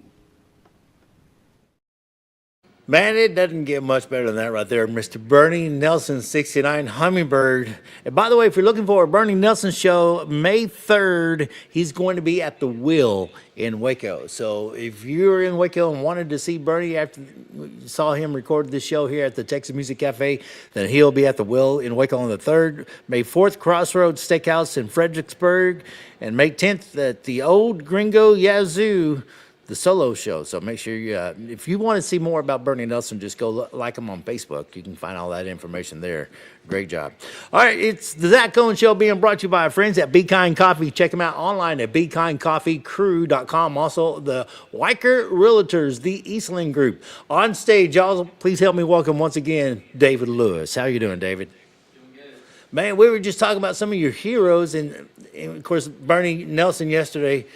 Man, it doesn't get much better than that right there. Mr. Bernie Nelson, '69 Hummingbird. And by the way, if you're looking for a Bernie Nelson show, May 3rd, he's going to be at the Will in Waco. So if you're in Waco and wanted to see Bernie after you saw him record this show here at the Texas Music Cafe, then he'll be at the Will in Waco on the 3rd. May 4th, Crossroads Steakhouse in Fredericksburg. And May 10th at the Old Gringo Yazoo, the solo show. So make sure you, if you want to see more about Bernie Nelson, just go like him on Facebook. You can find all that information there. Great job. All right, it's the Zack Owen Show being brought to you by our friends at Be Kind Coffee. Check them out online at BeKindCoffeeCrew.com. Also, the Weicker Realtors, the Eastland Group. On stage, y'all, please help me welcome once again David Lewis. How you doing, David? Doing good. Man, we were just talking about some of your heroes, and of course, Bernie Nelson yesterday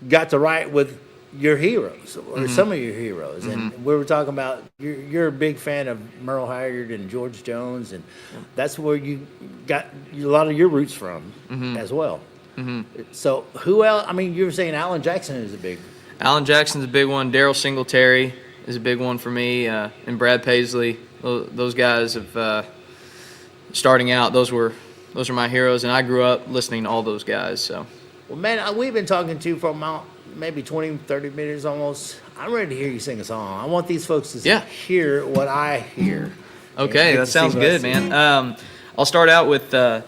got to write with your heroes, or some of your heroes, and we were talking about you're a big fan of Merle Haggard and George Jones, and that's where you got a lot of your roots from as well. So who else? I mean, you were saying Alan Jackson is a big. Alan Jackson's a big one. Daryl Singletary is a big one for me, and Brad Paisley. Those guys have starting out. Those are my heroes, and I grew up listening to all those guys. So, well, man, we've been talking to you for maybe 20, 30 minutes almost. I'm ready to hear you sing a song. I want these folks to hear what I hear. Okay, that sounds good, man. I'll start out with a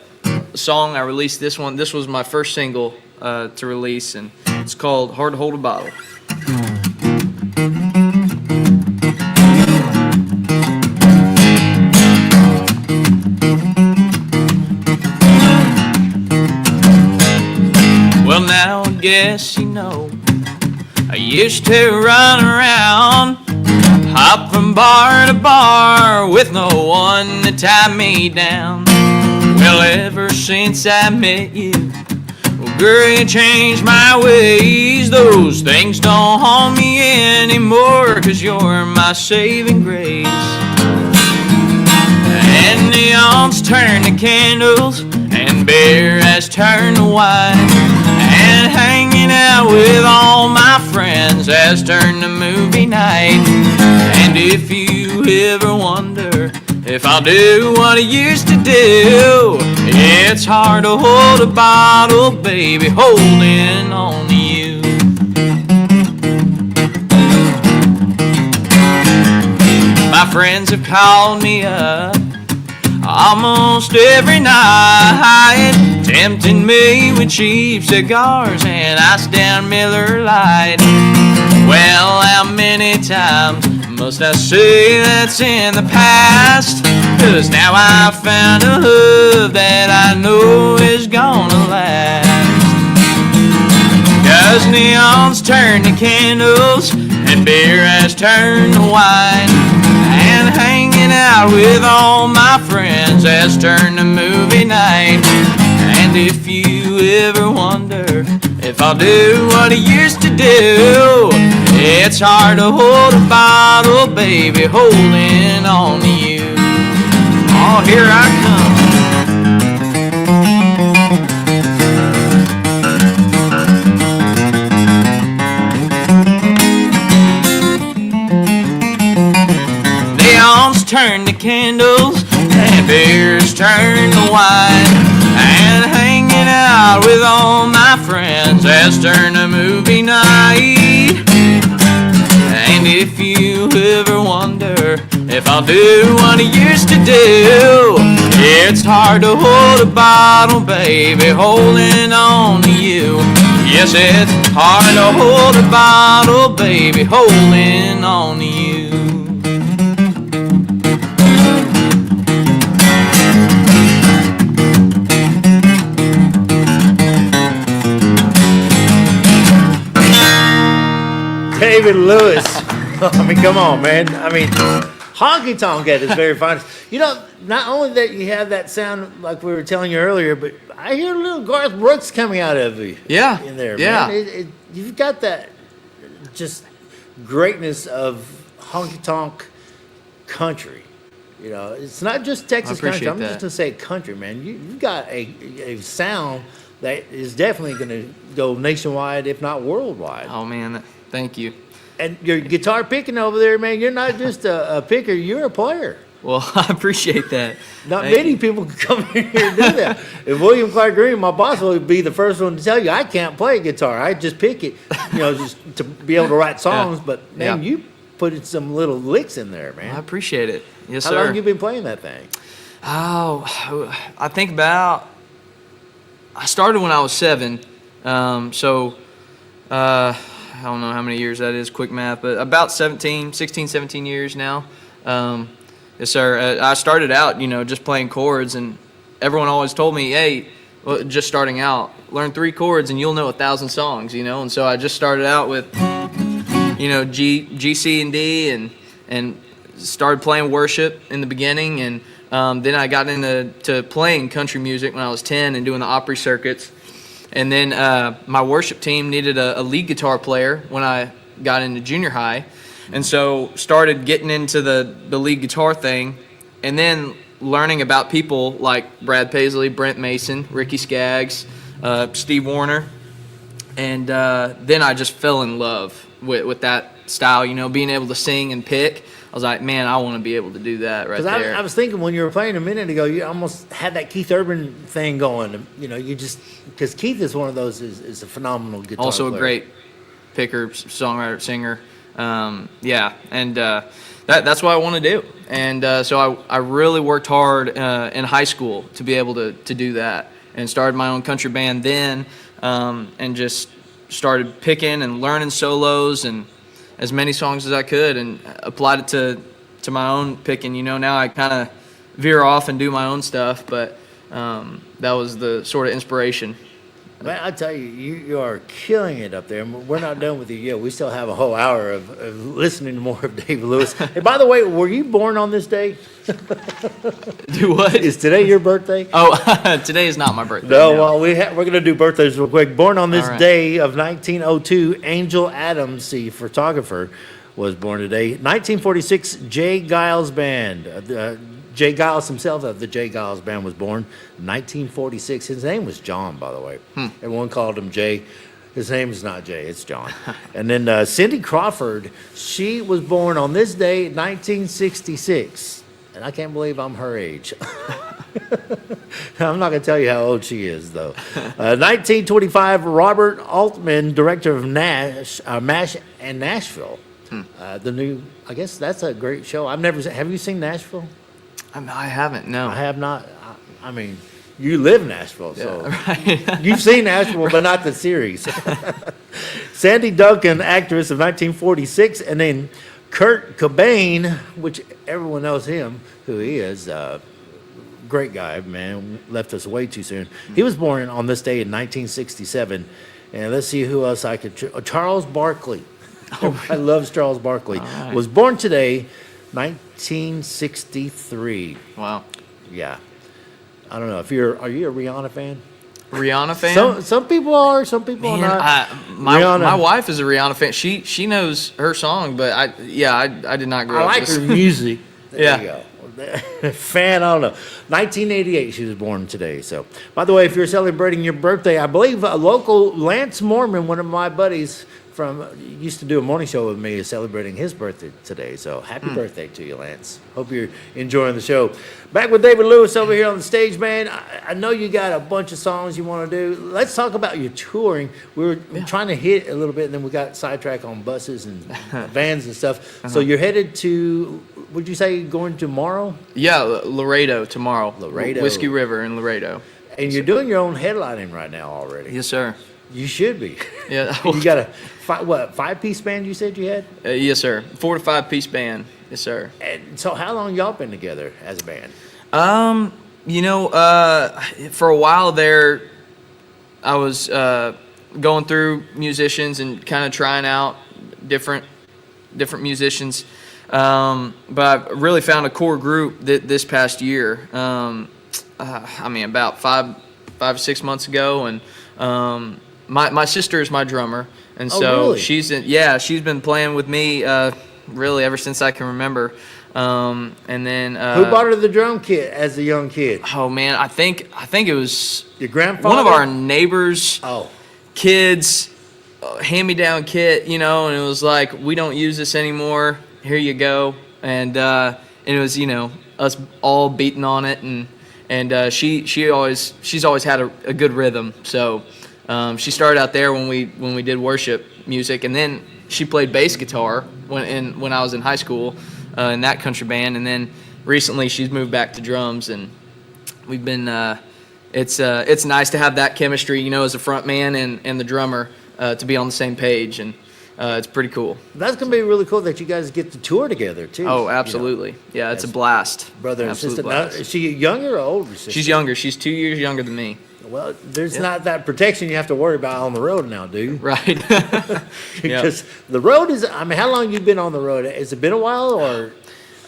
song I released. This was my first single to release, and it's called Hard to Hold a Bottle. guess you know. I used to run around, hop from bar to bar with no one to tie me down. Well, ever since I met you, well, girl, you changed my ways. Those things don't haunt me anymore, 'cause you're my saving grace. And neons turn to candles, and beer has turned to wine, and hanging out with all my friends has turned to movie night. And if you ever wonder if I'll do what I used to do, it's hard to hold a bottle, baby, holding on to you. My friends have called me up almost every night, tempting me with cheap cigars and ice down Miller Lite. Well, how many times must I say that's in the past? 'Cause now I've found a love that I know is gonna last. 'Cause neons turn to candles, and beer has turned to wine, and hanging out with all my friends has turned to movie night. And if you ever wonder if I'll do what I used to do, it's hard to hold a bottle, baby, holding on to you. Oh, here I come. Neons turn to candles, and beers turn to wine, and hanging out with all my friends has turned to movie night. And if you ever wonder if I'll do what I used to do, it's hard to hold a bottle, baby, holding on to you. Yes, it's hard to hold a bottle, baby, holding on to you. David Lewis. I mean, come on, man. I mean, honky tonk at its very finest. You know, not only that you have that sound like we were telling you earlier, but I hear a little Garth Brooks coming out of you. Yeah. In there, yeah. man. You've got that just greatness of honky tonk country. You know, it's not just Texas country. I'm just going to say country, man. You've got a sound that is definitely going to go nationwide, if not worldwide. Oh, man. Thank you. And your guitar picking over there, man, you're not just a picker, you're a player. Well, I appreciate that. Not many people can come in here and do that. If William Clark Green, my boss, would be the first one to tell you, I can't play guitar. I just pick it, you know, just to be able to write songs. Yeah. But, man, you put in some little licks in there, man. I appreciate it. Yes, How sir. long have you been playing that thing? Oh, I think I started when I was 7. I don't know how many years that is, quick math, but about 16, 17 years now. Yes, sir. I started out, you know, just playing chords, and everyone always told me, hey, well, just starting out, learn 3 chords and you'll know 1,000 songs, you know. And so I just started out with, you know, G, C, and D, and started playing worship in the beginning, and then I got into playing country music when I was 10 and doing the Opry circuits. And then my worship team needed a lead guitar player when I got into junior high. And so started getting into the lead guitar thing, and then learning about people like Brad Paisley, Brent Mason, Ricky Skaggs, Steve Wariner. And then I just fell in love with that style, you know, being able to sing and pick. I was like, man, I want to be able to do that right there. I was thinking when you were playing a minute ago, you almost had that Keith Urban thing going. You know, you just, because Keith is one of those, is a phenomenal guitar also player. A great picker, songwriter, singer. Yeah, and that's what I want to do. And so I really worked hard in high school to be able to do that, and started my own country band then, and just started picking and learning solos and as many songs as I could, and applied it to my own picking. You know, now I kind of veer off and do my own stuff, but that was the sort of inspiration Man, I tell you, you are killing it up there. And we're not done with you yet. We still have a whole hour of listening to more of David Lewis. Hey, by the way, were you born on this day? Do what? Is today your birthday? Oh, today is not my birthday. No, well, we're going to do birthdays real quick. Born on this All right. day of 1902, Angel Adams, the photographer, was born today. 1946, Jay Giles Band. Jay Giles himself of the Jay Giles Band was born 1946. His name was John, by the way. Everyone called him Jay. His name is not Jay, it's John. And then Cindy Crawford, she was born on this day, 1966. And I can't believe I'm her age. I'm not going to tell you how old she is, though. 1925, Robert Altman, director of MASH and Nashville. The new, I guess that's a great show. I've never seen, have you seen Nashville? I haven't, no. I have not. I mean, you live in Nashville, so right. you've seen Nashville, but not the series. Sandy Duncan, actress of 1946, and then Kurt Cobain, which everyone knows him, who he is. Great guy, man. Left us way too soon. He was born on this day in 1967. And let's see who else I could. Charles Barkley. I love Charles Barkley. Right. Was born today, 1963. Wow. Yeah. I don't know if are you a Rihanna fan? Rihanna fan? Some people are, some people are not. My wife is a Rihanna fan. She knows her song, but I did not grow I up. like her music. There Yeah. you go. Fan, I don't know. 1988, she was born today. So, by the way, if you're celebrating your birthday, I believe a local Lance Mormon, one of my buddies used to do a morning show with me, is celebrating his birthday today. So, happy birthday to you, Lance. Hope you're enjoying the show. Back with David Lewis over here on the stage, man. I know you got a bunch of songs you want to do. Let's talk about your touring. We were trying to hit a little bit, and then we got sidetracked on buses and vans and stuff. So, you're headed to, would you say going tomorrow? Yeah, Laredo tomorrow. Laredo. Whiskey River in Laredo. And you're doing your own headlining right now already. Yes, sir. You should be. Yeah. You got a five-piece band you said you had? Yes, sir. 4 to 5 piece band. Yes, sir. And so how long y'all been together as a band? For a while there, I was going through musicians and kind of trying out different musicians. But I really found a core group this past year. About 5-6 months ago, and my sister is my drummer, and so she's been playing with me really ever since I can remember. And then who bought her the drum kit as a young kid? Oh man, I think it was your grandfather, one of our neighbors' kids, hand-me-down kit, and it was like, we don't use this anymore. Here you go, and it was us all beating on it, and she's always had a good rhythm. So she started out there when we did worship music, and then she played bass guitar when I was in high school in that country band, and then recently she's moved back to drums, and we've been. It's nice to have that chemistry, as a front man and the drummer to be on the same page, and it's pretty cool. That's gonna be really cool that you guys get to tour together too. Oh, absolutely. Yeah, it's a blast. Brother and Absolute sister. blast. Now, is she younger or older? Sister? She's younger. She's 2 years younger than me. Well, there's not that protection you have to worry about on the road now, do you? Right. Because the road is. I mean, how long you been on the road? Has it been a while, or?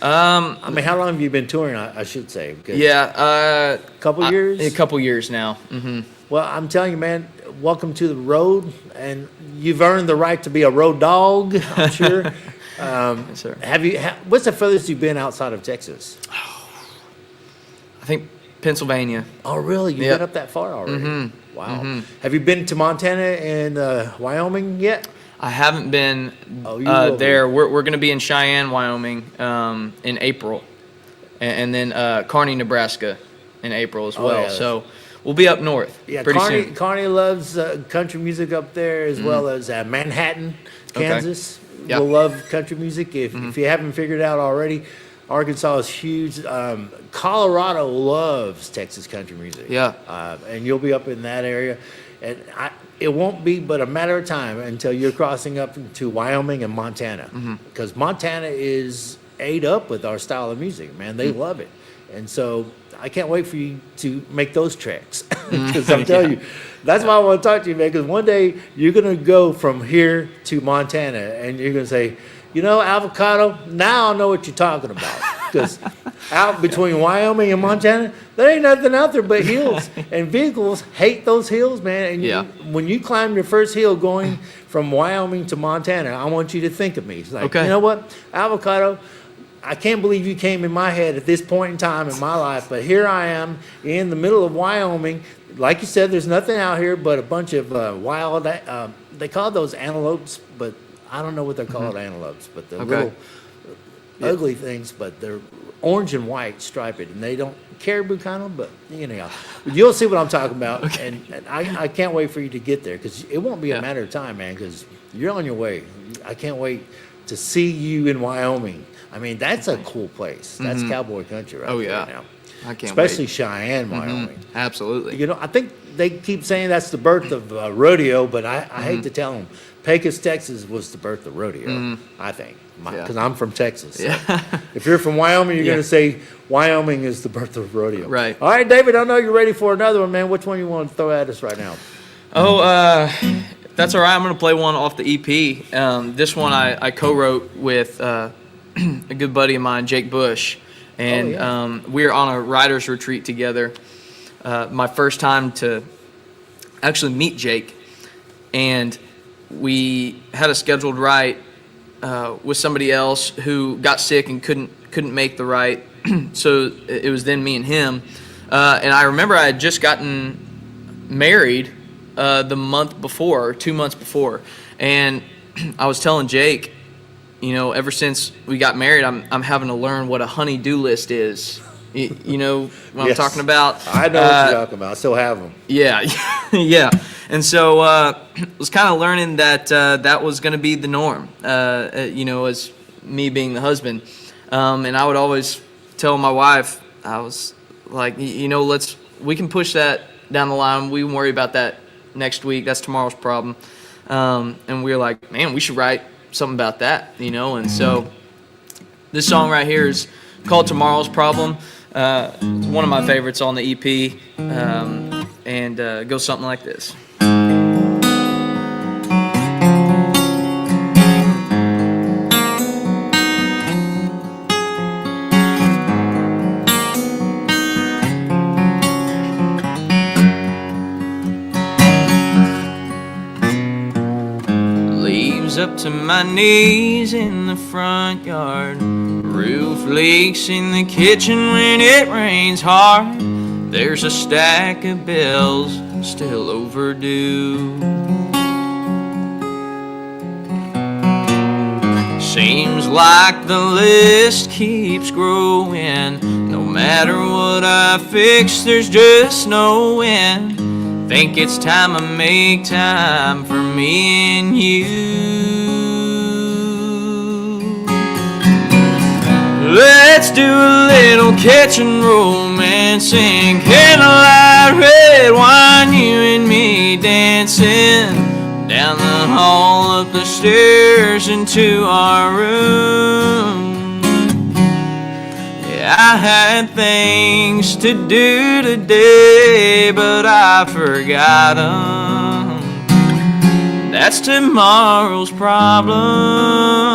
How long have you been touring? I should say. A couple years. A couple years now. Mm-hmm. Well, I'm telling you, man. Welcome to the road, and you've earned the right to be a road dog. I'm sure. Yes, sir. What's the furthest you've been outside of Texas? I think Pennsylvania. Oh, really? You've been up that far already? Mm-hmm. Wow. Mm-hmm. Have you been to Montana and Wyoming yet? I haven't been there. We're going to be in Cheyenne, Wyoming in April, and then Kearney, Nebraska in April as well. Yeah. So we'll be up north pretty soon. Kearney loves country music up there, as well as Manhattan, Kansas. Yep. Will love country music. If you haven't figured it out already, Arkansas is huge. Colorado loves Texas country music. Yeah. And you'll be up in that area. And it won't be but a matter of time until you're crossing up to Wyoming and Montana. Because Montana is ate up with our style of music, man. They love it. And so I can't wait for you to make those treks. Because I'm telling you, That's why I want to talk to you, man, because one day you're going to go from here to Montana, and you're going to say, you know, avocado, now I know what you're talking about. Because out between Wyoming and Montana, there ain't nothing out there but hills. And vehicles hate those hills, man. And when you climb your first hill going from Wyoming to Montana, I want you to think of me. It's like, you know what, avocado, I can't believe you came in my head at this point in time in my life, but here I am in the middle of Wyoming. Like you said, there's nothing out here but a bunch of wild, they call those antelopes, but I don't know what they're called, antelopes, but they're little ugly things, but they're orange and white striped, and they don't, caribou kind of, but anyhow, you'll see what I'm talking about, and I can't wait for you to get there, because it won't be a matter of time, man, because you're on your way. I can't wait to see you in Wyoming. I mean, that's a cool place. That's cowboy country right there now. I can't Especially wait. Cheyenne, Wyoming. Absolutely. You know, I think they keep saying that's the birth of rodeo, but I hate to tell them. Pecos, Texas was the birth of rodeo, I think, because I'm from Texas. So if you're from Wyoming, you're going to say Wyoming is the birth of rodeo. Right. All right, David, I know you're ready for another one, man. Which one you want to throw at us right now? That's all right. I'm going to play one off the EP. This one I co-wrote with a good buddy of mine, Jake Bush. And we were on a writer's retreat together. My first time to actually meet Jake. And we had a scheduled write with somebody else who got sick and couldn't make the write. So it was then me and him. And I remember I had just gotten married the month before, or 2 months before. And I was telling Jake, you know, ever since we got married, I'm having to learn what a honey-do list is. You know what I'm talking about? I know what you're talking about. I still have them. Yeah, yeah. And so was kind of learning that that was going to be the norm, you know, as me being the husband. And I would always tell my wife, I was like, you know, we can push that down the line. We can worry about that next week. That's tomorrow's problem. And we were like, man, we should write something about that, you know. And so this song right here is called Tomorrow's Problem. It's one of my favorites on the EP, and goes something like this. Leaves up to my knees in the front yard. Roof leaks in the kitchen when it rains hard. There's a stack of bills still overdue. Seems like the list keeps growing. No matter what I fix, there's just no end. Think it's time I make time for me and you. Let's do a little kitchen romancing, candlelight, red wine, you and me dancing down the hall, up the stairs into our room. Yeah, I had things to do today, but I forgot them. That's tomorrow's problem.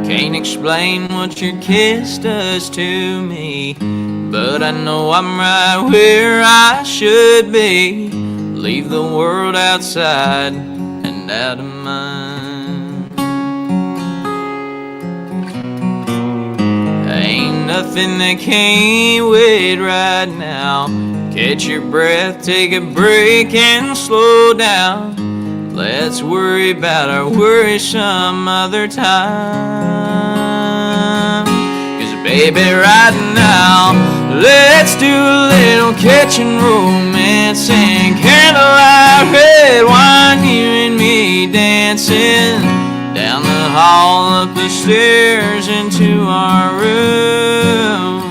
Can't explain what your kiss does to me, but I know I'm right where I should be. Leave the world outside and out of mind. Ain't nothing that can't wait right now. Catch your breath, take a break and slow down. Let's worry about our worries some other time. 'Cause baby, right now, let's do a little kitchen romancing, candlelight, red wine, you and me dancing down the hall, up the stairs into our room.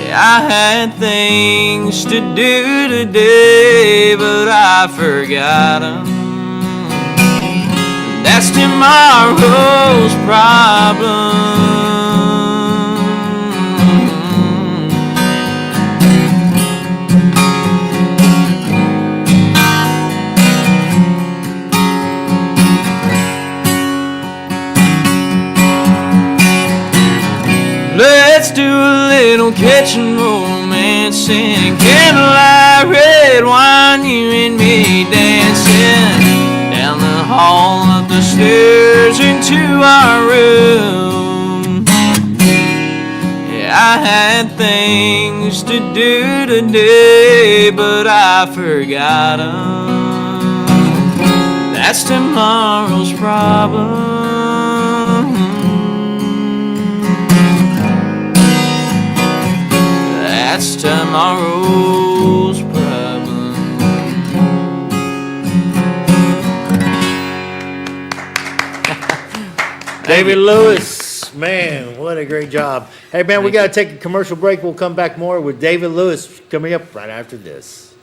Yeah, I had things to do today, but I forgot them. That's tomorrow's problem. Let's do a little kitchen romancing, candlelight, red wine, you and me dancing down the hall, up the stairs into our room. Yeah, I had things to do today, but I forgot them. That's tomorrow's problem. That's tomorrow's problem. David Lewis, man, what a great job. Hey, man, we got to take a commercial break. We'll come back more with David Lewis coming up right after this.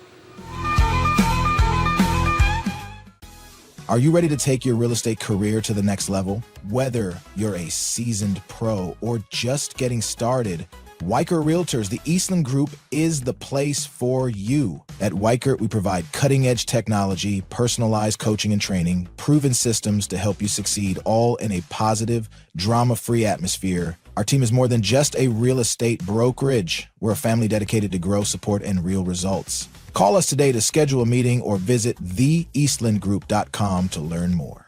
Are you ready to take your real estate career to the next level? Whether you're a seasoned pro or just getting started, Weichert Realtors, the Eastland Group, is the place for you. At Weichert, we provide cutting-edge technology, personalized coaching and training, proven systems to help you succeed, all in a positive, drama-free atmosphere. Our team is more than just a real estate brokerage. We're a family dedicated to growth, support, and real results. Call us today to schedule a meeting or visit theeastlandgroup.com to learn more.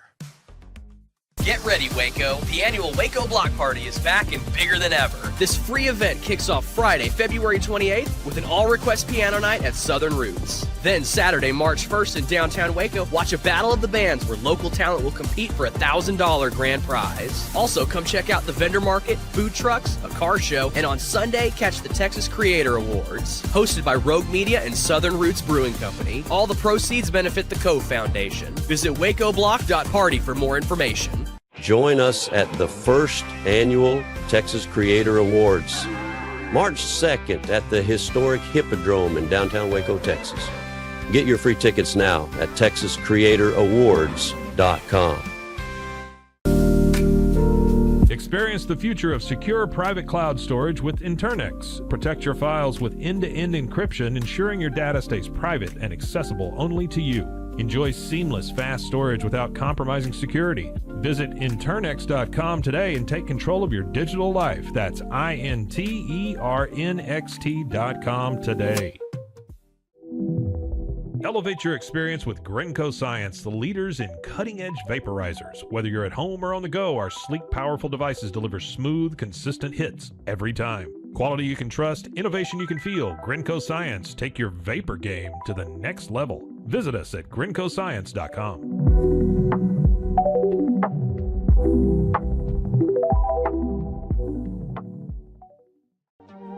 Get ready, Waco. The annual Waco Block Party is back and bigger than ever. This free event kicks off Friday, February 28th with an all-request piano night at Southern Roots. Then Saturday, March 1st in downtown Waco, watch a battle of the bands where local talent will compete for a $1,000 grand prize. Also, come check out the vendor market, food trucks, a car show, and on Sunday, catch the Texas Creator Awards. Hosted by Rogue Media and Southern Roots Brewing Company. All the proceeds benefit the Cove Foundation. Visit wacoblock.party for more information. Join us at the first annual Texas Creator Awards, March 2nd at the historic Hippodrome in downtown Waco, Texas. Get your free tickets now at texascreatorowards.com. Experience the future of secure private cloud storage with Internix. Protect your files with end-to-end encryption, ensuring your data stays private and accessible only to you. Enjoy seamless, fast storage without compromising security. Visit internx.com today and take control of your digital life. That's INTERNXT.com today. Elevate your experience with Grenco Science, the leaders in cutting-edge vaporizers. Whether you're at home or on the go, our sleek, powerful devices deliver smooth, consistent hits every time. Quality you can trust, innovation you can feel. Grenco Science. Take your vapor game to the next level. Visit us at GrencoScience.com.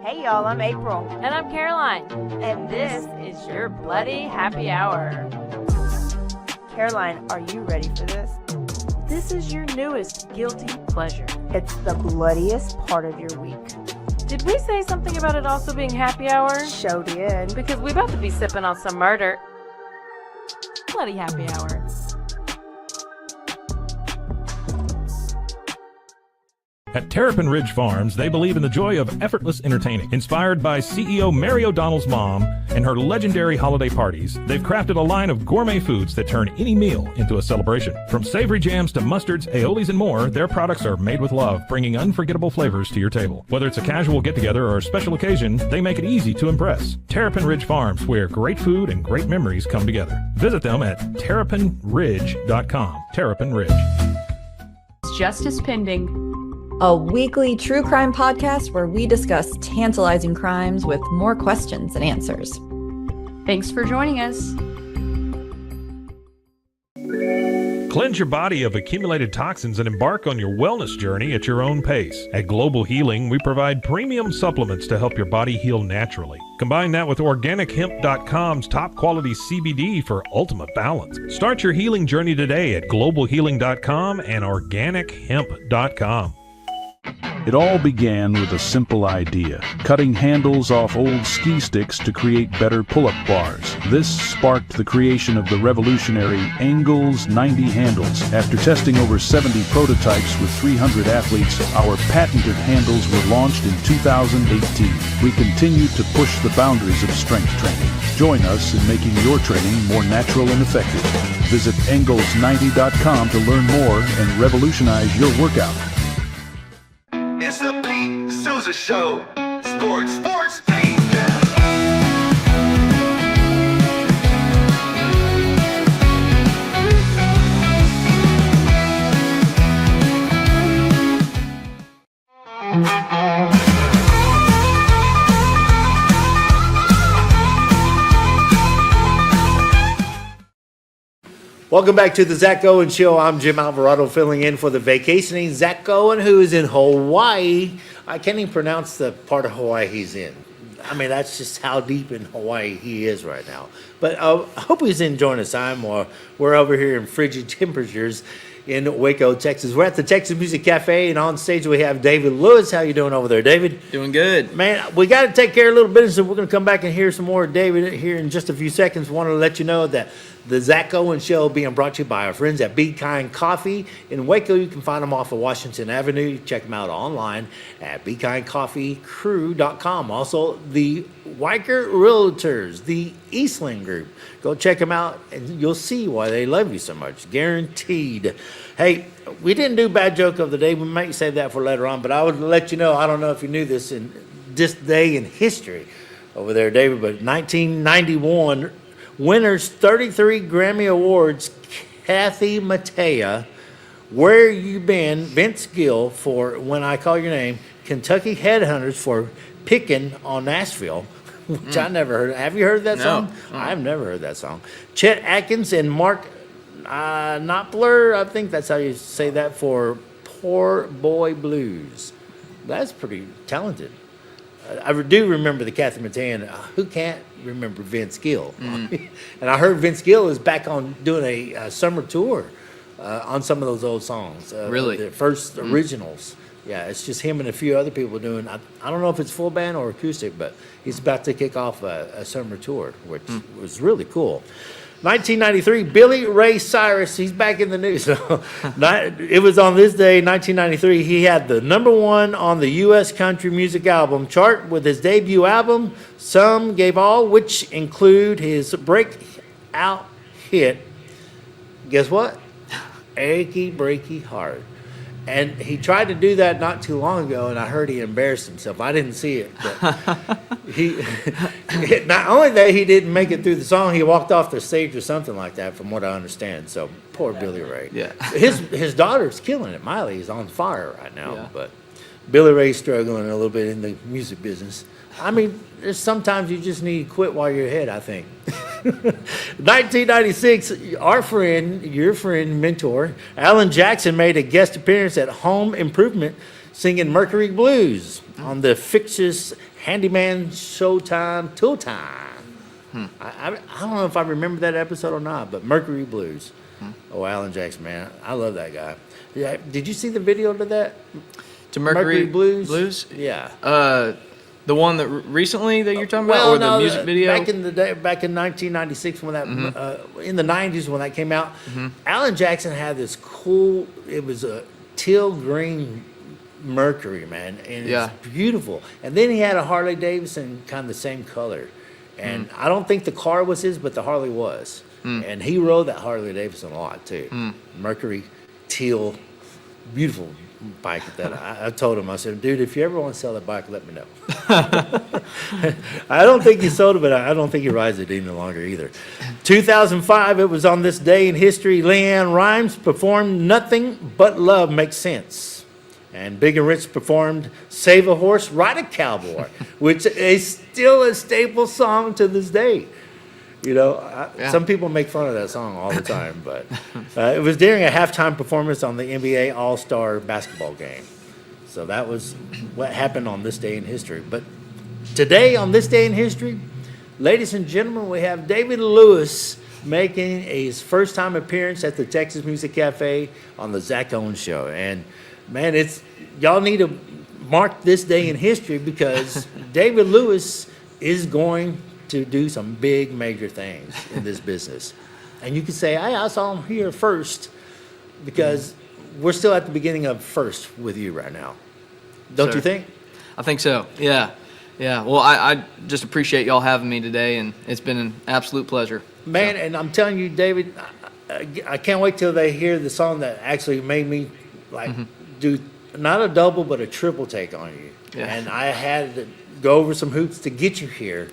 Hey y'all, I'm April. And I'm Caroline. And this is your Bloody Happy Hour. Caroline, are you ready for this? This is your newest guilty pleasure. It's the bloodiest part of your week. Did we say something about it also being happy hour? Show did. Because we about to be sipping on some murder. Bloody happy hour. At Terrapin Ridge Farms, they believe in the joy of effortless entertaining. Inspired by CEO Mary O'Donnell's mom and her legendary holiday parties, they've crafted a line of gourmet foods that turn any meal into a celebration. From savory jams to mustards, aiolis, and more, their products are made with love, bringing unforgettable flavors to your table. Whether it's a casual get-together or a special occasion, they make it easy to impress. Terrapin Ridge Farms, where great food and great memories come together. Visit them at terrapinridge.com. Terrapin Ridge. Justice Pending, a weekly true crime podcast where we discuss tantalizing crimes with more questions than answers. Thanks for joining us. Cleanse your body of accumulated toxins and embark on your wellness journey at your own pace. At Global Healing, we provide premium supplements to help your body heal naturally. Combine that with OrganicHemp.com's top quality CBD for ultimate balance. Start your healing journey today at globalhealing.com and OrganicHemp.com. It all began with a simple idea, cutting handles off old ski sticks to create better pull-up bars. This sparked the creation of the revolutionary Angles 90 handles. After testing over 70 prototypes with 300 athletes, our patented handles were launched in 2018. We continue to push the boundaries of strength training. Join us in making your training more natural and effective. Visit angles90.com to learn more and revolutionize your workout. It's the Pete Souza Show. Sports, Pete. Welcome back to the Zack Owen Show. I'm Jim Alvarado filling in for the vacationing Zack Owen, who is in Hawaii. I can't even pronounce the part of Hawaii he's in. I mean, that's just how deep in Hawaii he is right now. But I hope he's enjoying his time while we're over here in frigid temperatures in Waco, Texas. We're at the Texas Music Cafe, and on stage we have David Lewis. How you doing over there, David? Doing good. Man, we got to take care of a little business, and we're going to come back and hear some more of David here in just a few seconds. Want to let you know that the Zack Owen Show being brought to you by our friends at Be Kind Coffee in Waco. You can find them off of Washington Avenue. Check them out online at BeKindCoffeeCrew.com. Also, the Weicker Realtors, the Eastland Group. Go check them out, and you'll see why they love you so much. Guaranteed. Hey, we didn't do Bad Joke of the Day. We might save that for later on, but I would let you know, I don't know if you knew this in this day in history over there, David, but 1991 winners 33 Grammy Awards, Kathy Mattea, Where You Been, Vince Gill for When I Call Your Name, Kentucky Headhunters for Pickin' on Nashville, which I never heard. Have you heard that song? I've never heard that song. Chet Atkins and Mark Knopfler, I think that's how you say that, for Poor Boy Blues. That's pretty talented. I do remember the Kathy Mattea, and who can't remember Vince Gill? And I heard Vince Gill is back on doing a summer tour on some of those old songs. Really? The first originals. Yeah, it's just him and a few other people doing, I don't know if it's full band or acoustic, but he's about to kick off a summer tour, which was really cool. 1993, Billy Ray Cyrus, he's back in the news. It was on this day, 1993, he had the #1 on the U.S. Country Music Album chart with his debut album, Some Gave All, which include his breakout hit, guess what? Achy Breaky Heart. And he tried to do that not too long ago, and I heard he embarrassed himself. I didn't see it, but he not only that he didn't make it through the song, he walked off the stage or something like that, from what I understand. So poor Billy Ray. Yeah. His daughter's killing it. Miley is on fire right now, but Billy Ray's struggling a little bit in the music business. I mean, there's sometimes you just need to quit while you're ahead, I think. 1996, our friend, your friend, mentor, Alan Jackson made a guest appearance at Home Improvement singing Mercury Blues on the fictitious Handyman Showtime Tool Time. I don't know if I remember that episode or not, but Mercury Blues. Oh, Alan Jackson, man. I love that guy. Yeah, did you see the video to that? To Mercury Blues? Yeah. The one that recently that you're talking about, or the music video? Back in the day, back in 1996, when that in the 90s when that came out, Alan Jackson had this cool. It was a teal green Mercury, man, and it's beautiful. And then he had a Harley Davidson, kind of the same color. And I don't think the car was his, but the Harley was. And he rode that Harley Davidson a lot too. Mercury, teal, beautiful bike that I told him, I said, dude, if you ever want to sell that bike, let me know. I don't think he sold it, but I don't think he rides it any longer either. 2005, it was on this day in history, LeAnn Rimes performed Nothing But Love Makes Sense. And Big and Rich performed Save a Horse, Ride a Cowboy, which is still a staple song to this day. You know, some people make fun of that song all the time, but it was during a halftime performance on the NBA All-Star basketball game. So that was what happened on this day in history. But today, on this day in history, ladies and gentlemen, we have David Lewis making his first time appearance at the Texas Music Cafe on the Zack Owen Show. And man, y'all need to mark this day in history because David Lewis is going to do some big major things in this business. And you can say, hey, I saw him here first because we're still at the beginning of first with you right now. Don't you think? I think so, yeah. Yeah, well, I just appreciate y'all having me today, and it's been an absolute pleasure. Man, and I'm telling you, David, I can't wait till they hear the song that actually made me do not a double but a triple take on you. Yeah. And I had to go over some hoops to get you here,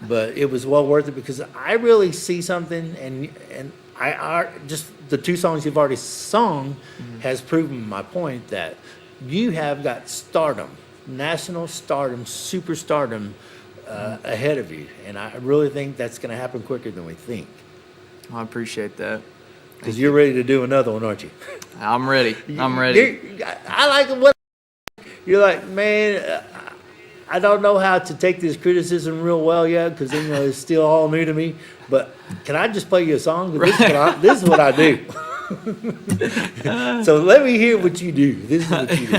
but it was well worth it because I really see something, and I just the two songs you've already sung has proven my point that you have got stardom, national stardom, superstardom ahead of you, and I really think that's going to happen quicker than we think. I appreciate that. Because you're ready to do another one, aren't you? I'm ready. I'm ready. I like what you're like, man. I don't know how to take this criticism real well yet because it's still all new to me. But can I just play you a song? This is what I do. So let me hear what you do. This is what you do.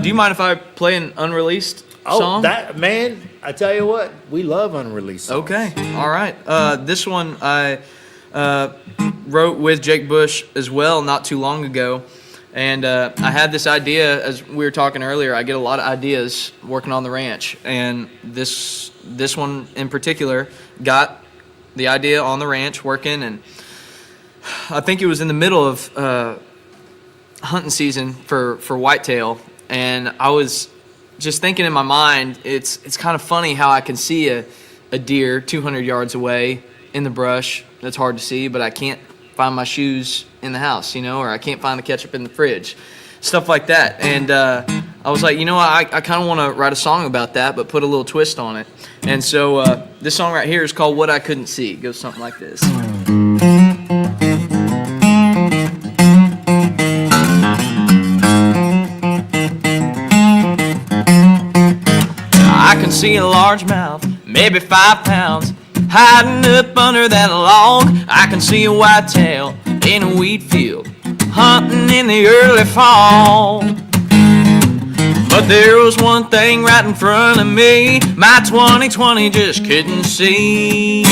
Do you mind if I play an unreleased song? That man, I tell you what, we love unreleased songs. Okay, all right. This one I wrote with Jake Bush as well not too long ago. And I had this idea, as we were talking earlier, I get a lot of ideas working on the ranch. And this one in particular got the idea on the ranch working. And I think it was in the middle of hunting season for whitetail. And I was just thinking in my mind, it's kind of funny how I can see a deer 200 yards away in the brush. That's hard to see, but I can't find my shoes in the house, or I can't find the ketchup in the fridge, stuff like that. And I was like, I kind of want to write a song about that, but put a little twist on it. And so this song right here is called What I Couldn't See. It goes something like this. I can see a largemouth, maybe 5 pounds, hiding up under that log. I can see a whitetail in a wheat field, hunting in the early fall. But there was one thing right in front of me, my 20/20 just couldn't see.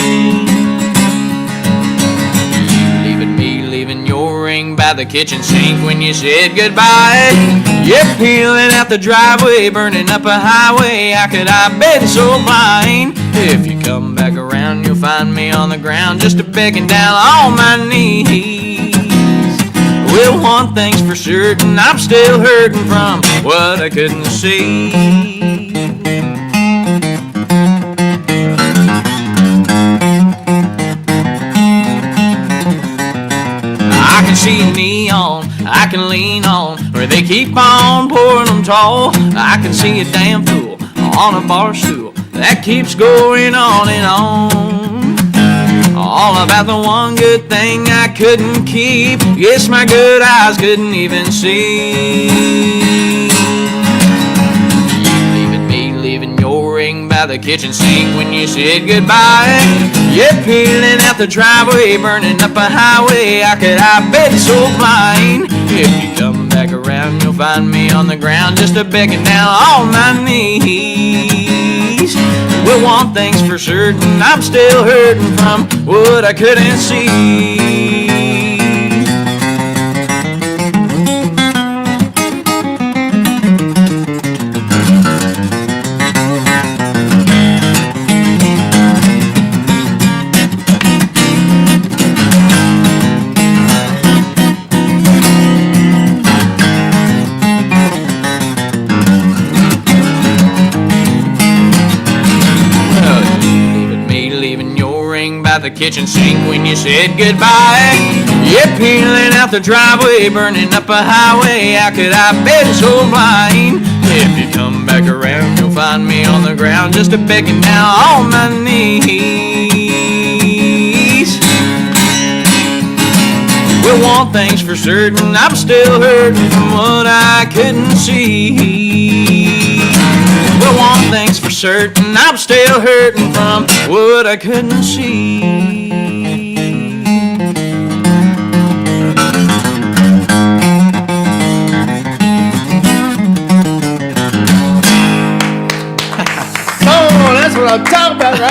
Leaving your ring by the kitchen sink when you said goodbye. You're peeling out the driveway, burning up a highway. How could I been so blind? If you come back around, you'll find me on the ground, just a begging down on my knees. Well, one thing's for certain, I'm still hurting from what I couldn't see. I can see neon, I can lean on, where they keep on pouring them tall. I can see a damn fool on a bar stool that keeps going on and on. All about the one good thing I couldn't keep. Yes, my good eyes couldn't even see. Leaving your ring by the kitchen sink when you said goodbye. You're peeling out the driveway, burning up a highway. How could I been so blind? If you come back around, you'll find me on the ground, just a begging down on my knees. Well, one thing's for certain, I'm still hurting from what I couldn't see. The kitchen sink when you said goodbye. You're peeling out the driveway, burning up a highway. How could I been so blind? If you come back around, you'll find me on the ground, just a begging down on my knees. Well, one thing's for certain, I'm still hurting from what I couldn't see. Well, one thing's for certain, I'm still hurting from what I couldn't see.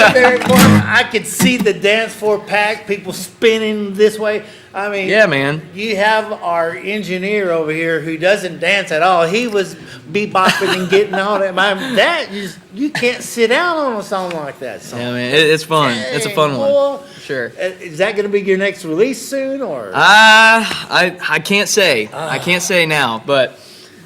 right there at corner. I could see the dance floor packed, people spinning this way. I mean, Yeah, man. You have our engineer over here who doesn't dance at all. He was bebopping and getting all that. You can't sit down on a song like that. Song. Yeah, man. It's fun. It's a fun one. Sure. Is that going to be your next release soon, or? I can't say. I can't say now, but.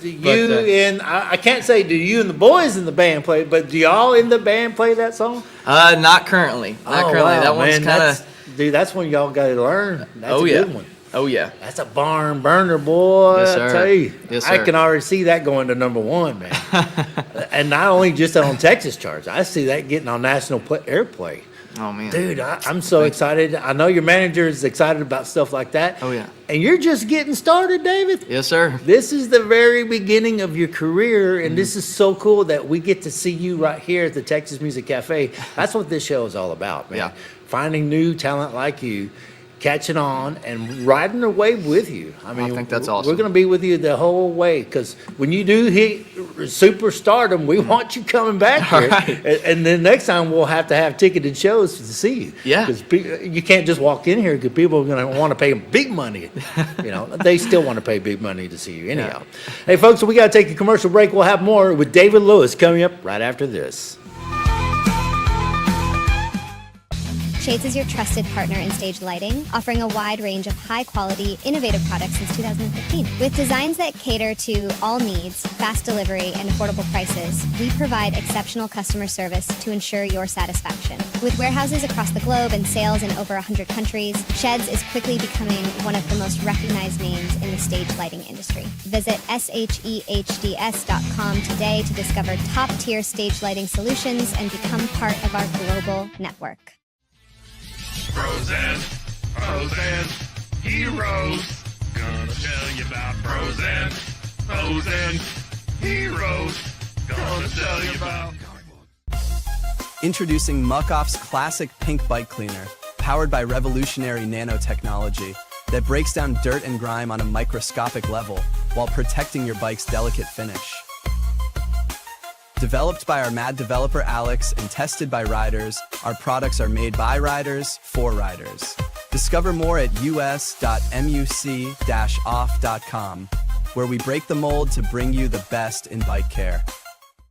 I can't say do you and the boys in the band play, but do y'all in the band play that song? Not currently. Not currently. Wow, that one's kind of. Dude, that's when y'all got to learn. That's a good one. Oh yeah. That's a barn burner, boy. Yes, sir. I tell you. Yes, I sir. can already see that going to number one, man. And not only just on Texas charts, I see that getting on national airplay. Oh man. Dude, I'm so excited. I know your manager is excited about stuff like that. Oh yeah. And you're just getting started, David. Yes, sir. This is the very beginning of your career, and this is so cool that we get to see you right here at the Texas Music Cafe. That's what this show is all about, man. Yeah. Finding new talent like you, catching on, and riding the wave with you. I mean, I think that's awesome. We're going to be with you the whole way, because when you do hit superstardom, we want you coming back here. Right. And then next time we'll have to have ticketed shows to see you. Yeah. Because you can't just walk in here, because people are going to want to pay big money. They still want to pay big money to see you anyhow. Yeah. Hey, folks, so we got to take a commercial break. We'll have more with David Lewis coming up right after this. Shades is your trusted partner in stage lighting, offering a wide range of high-quality, innovative products since 2015. With designs that cater to all needs, fast delivery, and affordable prices, we provide exceptional customer service to ensure your satisfaction. With warehouses across the globe and sales in over 100 countries, Sheds is quickly becoming one of the most recognized names in the stage lighting industry. Visit shehds.com today to discover top-tier stage lighting solutions and become part of our global network. Frozen heroes. Gonna tell you about frozen heroes. Gonna tell you about. Introducing Muck-Off's classic pink bike cleaner, powered by revolutionary nanotechnology that breaks down dirt and grime on a microscopic level while protecting your bike's delicate finish. Developed by our mad developer Alex and tested by riders, our products are made by riders for riders. Discover more at us.muc-off.com, where we break the mold to bring you the best in bike care.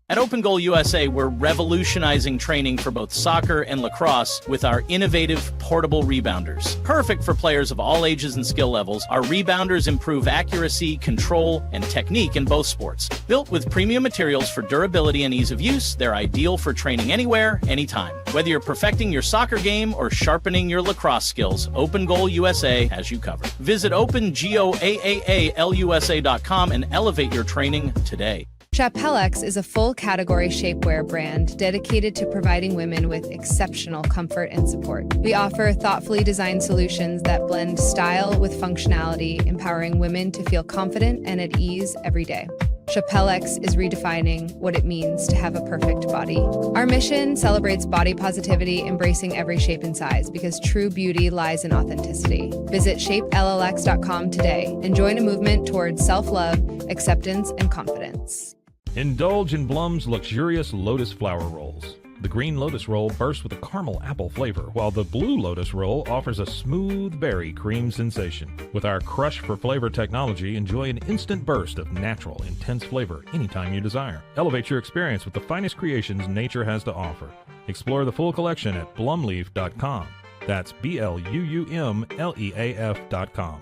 At Open Goal USA, we're revolutionizing training for both soccer and lacrosse with our innovative portable rebounders. Perfect for players of all ages and skill levels, our rebounders improve accuracy, control, and technique in both sports. Built with premium materials for durability and ease of use, they're ideal for training anywhere, anytime. Whether you're perfecting your soccer game or sharpening your lacrosse skills, Open Goal USA has you covered. Visit OpenGoAAALUSA.com and elevate your training today. Chapellex is a full-category shapewear brand dedicated to providing women with exceptional comfort and support. We offer thoughtfully designed solutions that blend style with functionality, empowering women to feel confident and at ease every day. Chapellex is redefining what it means to have a perfect body. Our mission celebrates body positivity, embracing every shape and size, because true beauty lies in authenticity. Visit shapellx.com today and join a movement towards self-love, acceptance, and confidence. Indulge in Blum's luxurious Lotus flower rolls. The green Lotus roll bursts with a caramel apple flavor, while the blue Lotus roll offers a smooth berry cream sensation. With our Crush for Flavor technology, enjoy an instant burst of natural, intense flavor anytime you desire. Elevate your experience with the finest creations nature has to offer. Explore the full collection at blumleaf.com. That's BLUUMLEAF.com.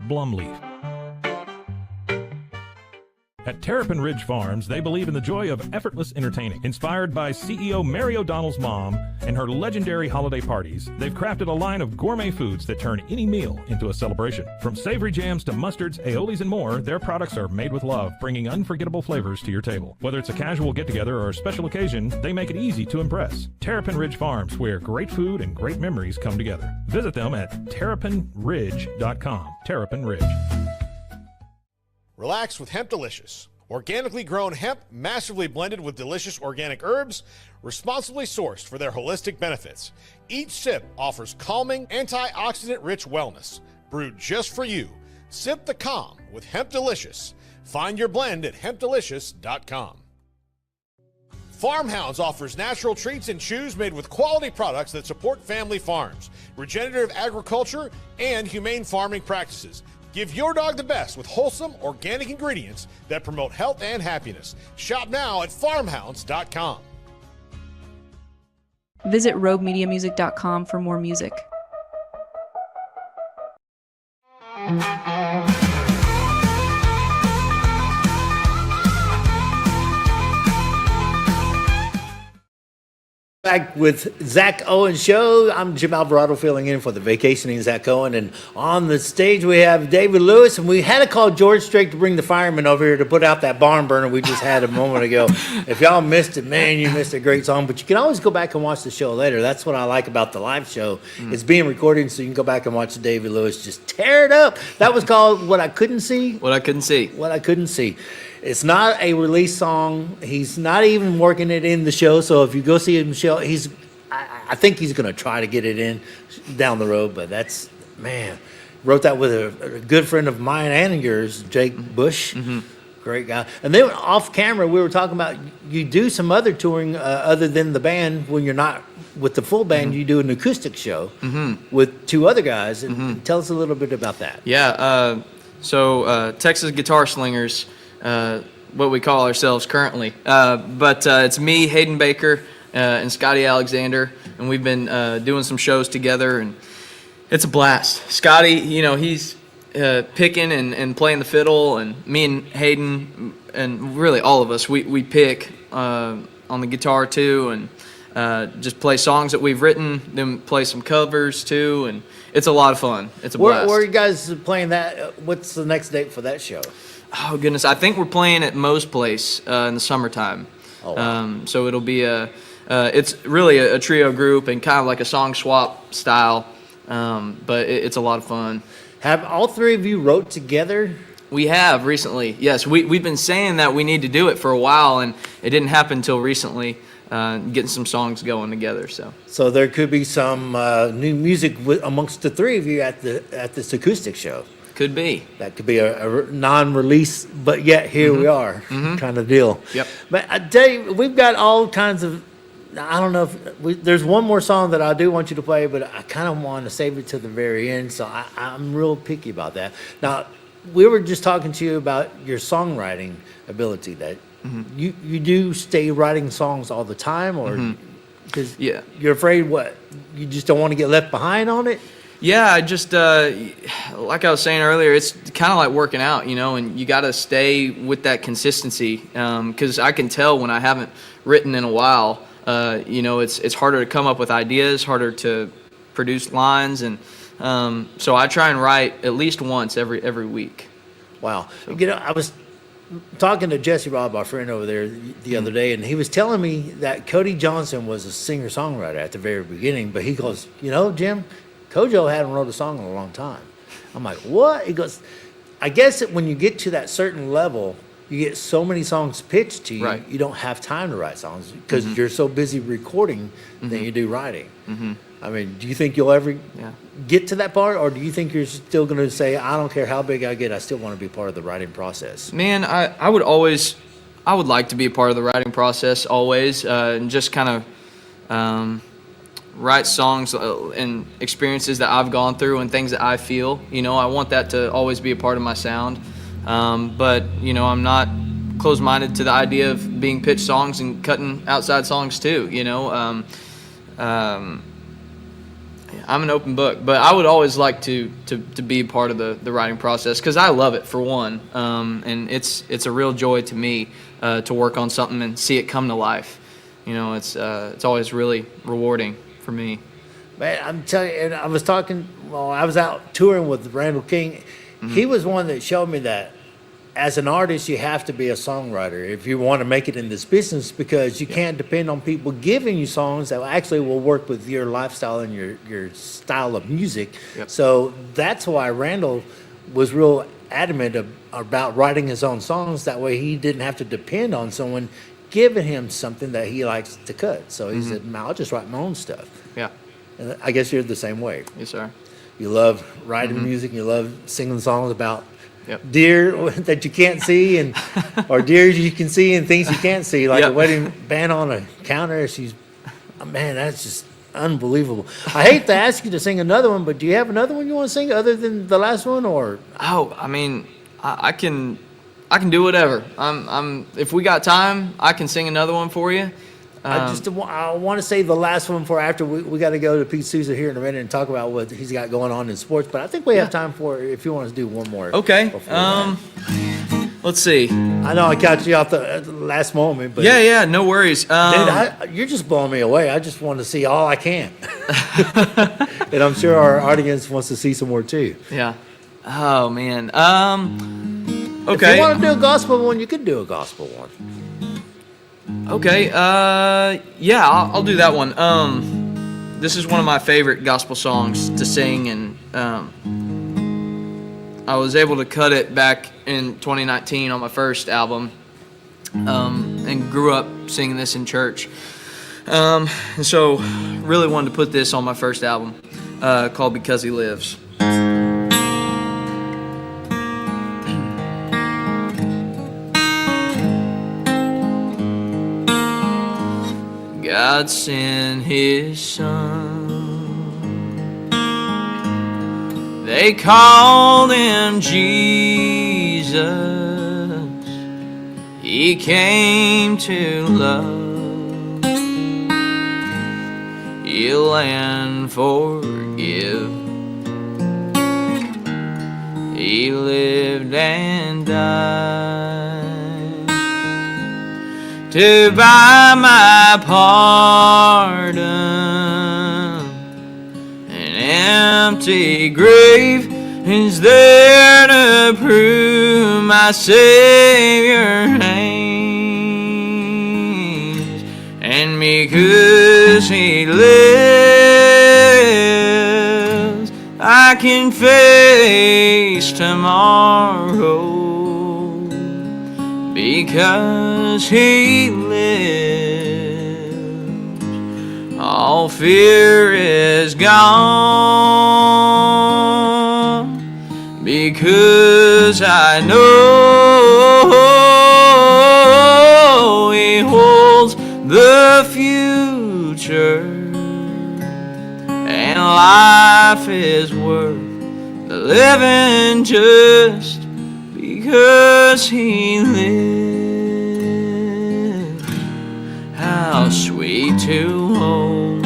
Blumleaf. At Terrapin Ridge Farms, they believe in the joy of effortless entertaining. Inspired by CEO Mary O'Donnell's mom and her legendary holiday parties, they've crafted a line of gourmet foods that turn any meal into a celebration. From savory jams to mustards, aiolis, and more, their products are made with love, bringing unforgettable flavors to your table. Whether it's a casual get-together or a special occasion, they make it easy to impress. Terrapin Ridge Farms, where great food and great memories come together. Visit them at terrapinridge.com. Terrapin Ridge. Relax with Hemp Delicious. Organically grown hemp, massively blended with delicious organic herbs, responsibly sourced for their holistic benefits. Each sip offers calming, antioxidant-rich wellness. Brewed just for you. Sip the calm with Hemp Delicious. Find your blend at hempdelicious.com. Farmhounds offers natural treats and chews made with quality products that support family farms, regenerative agriculture, and humane farming practices. Give your dog the best with wholesome, organic ingredients that promote health and happiness. Shop now at farmhounds.com. Visit roguemediamusic.com for more music. Back with Zack Owen Show. I'm Jim Alvarado filling in for the vacationing Zack Owen. And on the stage we have David Lewis. And we had to call George Strait to bring the firemen over here to put out that barn burner we just had a moment ago. If y'all missed it, man, you missed a great song. But you can always go back and watch the show later. That's what I like about the live show. It's being recorded, so you can go back and watch David Lewis just tear it up. That was called What I Couldn't See. What I Couldn't See. What I Couldn't See. It's not a release song. He's not even working it in the show. So if you go see him show, I think he's going to try to get it in down the road. But that's, man, wrote that with a good friend of mine and yours, Jake Bush. Great guy. And then off camera, we were talking about you do some other touring other than the band. When you're not with the full band, you do an acoustic show with two other guys. And tell us a little bit about that. Yeah. So Texas Guitar Slingers. What we call ourselves currently. But it's me, Hayden Baker, and Scotty Alexander, and we've been doing some shows together, and it's a blast. Scotty, he's picking and playing the fiddle, and me and Hayden, and really all of us, we pick on the guitar too, and just play songs that we've written, then play some covers too, and it's a lot of fun. It's a blast. Where are you guys playing that? What's the next date for that show? Oh, goodness. I think we're playing at Moe's Place in the summertime. Oh, wow. So it'll be it's really a trio group and kind of like a song swap style, but it's a lot of fun. Have all three of you wrote together? We have recently, yes. We've been saying that we need to do it for a while, and it didn't happen until recently, getting some songs going together. So there could be some new music amongst the three of you at this acoustic show. Could be. That could be a non-release, but yet here we are, kind of deal. Yep. But I tell you, we've got all kinds of. I don't know if there's one more song that I do want you to play, but I kind of want to save it to the very end. So I'm real picky about that. Now, we were just talking to you about your songwriting ability. That you do stay writing songs all the time, or because you're afraid you just don't want to get left behind on it. Yeah, I just, like I was saying earlier, it's kind of like working out, and you got to stay with that consistency, because I can tell when I haven't written in a while, it's harder to come up with ideas, harder to produce lines, and so I try and write at least once every week. Wow. So, I was talking to Jesse Robb, our friend over there, the other day, and he was telling me that Cody Johnson was a singer-songwriter at the very beginning, but he goes, Jim, Kojo hadn't wrote a song in a long time. I'm like, what? He goes, I guess that when you get to that certain level, you get so many songs pitched to you, you don't have time to write songs because you're so busy recording than you do writing. I mean, do you think you'll ever get to that part, or do you think you're still going to say, I don't care how big I get, I still want to be part of the writing process? Man, I would like to be a part of the writing process always, and just kind of write songs and experiences that I've gone through and things that I feel. I want that to always be a part of my sound. But, I'm not closed-minded to the idea of being pitched songs and cutting outside songs too, I'm an open book, but I would always like to be a part of the writing process because I love it, for one. And it's a real joy to me to work on something and see it come to life. It's always really rewarding for me. Man, I'm telling you, and I was out touring with Randall King. He was one that showed me that as an artist, you have to be a songwriter if you want to make it in this business, because you can't depend on people giving you songs that actually will work with your lifestyle and your style of music. So that's why Randall was real adamant about writing his own songs. That way he didn't have to depend on someone giving him something that he likes to cut. So he said, I'll just write my own stuff. Yeah. And I guess you're the same way. Yes, sir. You love writing music, you love singing songs about deer that you can't see, and or deer you can see and things you can't see, like a wedding band on a counter. Man, that's just unbelievable. I hate to ask you to sing another one, but do you have another one you want to sing other than the last one, or? Oh, I mean, I can do whatever. If we got time, I can sing another one for you. I want to save the last one for after we got to go to Pete Souza here in a minute and talk about what he's got going on in sports. But I think we have time for if you want to do one more. Okay. Let's see. I know I caught you off at the last moment, but yeah, no worries. Dude, you're just blowing me away. I just want to see all I can, and I'm sure our audience wants to see some more too. Yeah. Oh man. Okay. If you want to do a gospel one, you can do a gospel one. Okay, yeah, I'll do that one. This is one of my favorite gospel songs to sing, and I was able to cut it back in 2019 on my first album, and grew up singing this in church. And so really wanted to put this on my first album, called Because He Lives. God sent His Son. They called Him Jesus. He came to love, heal and forgive. He lived and died to buy my pardon. An empty grave is there to prove my Savior reigns, and because He lives, I can face tomorrow. Because He lives, all fear is gone. Because I know He holds the future, and life is worth the living just because He lives. How sweet to hold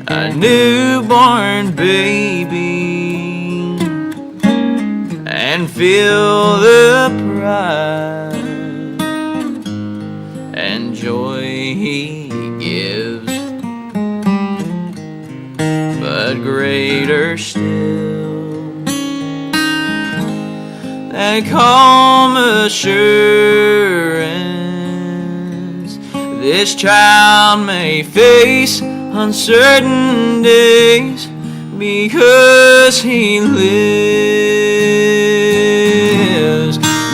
a newborn baby and feel the pride and joy He gives. But greater still, that calm assurance this child may face uncertain days, because He lives.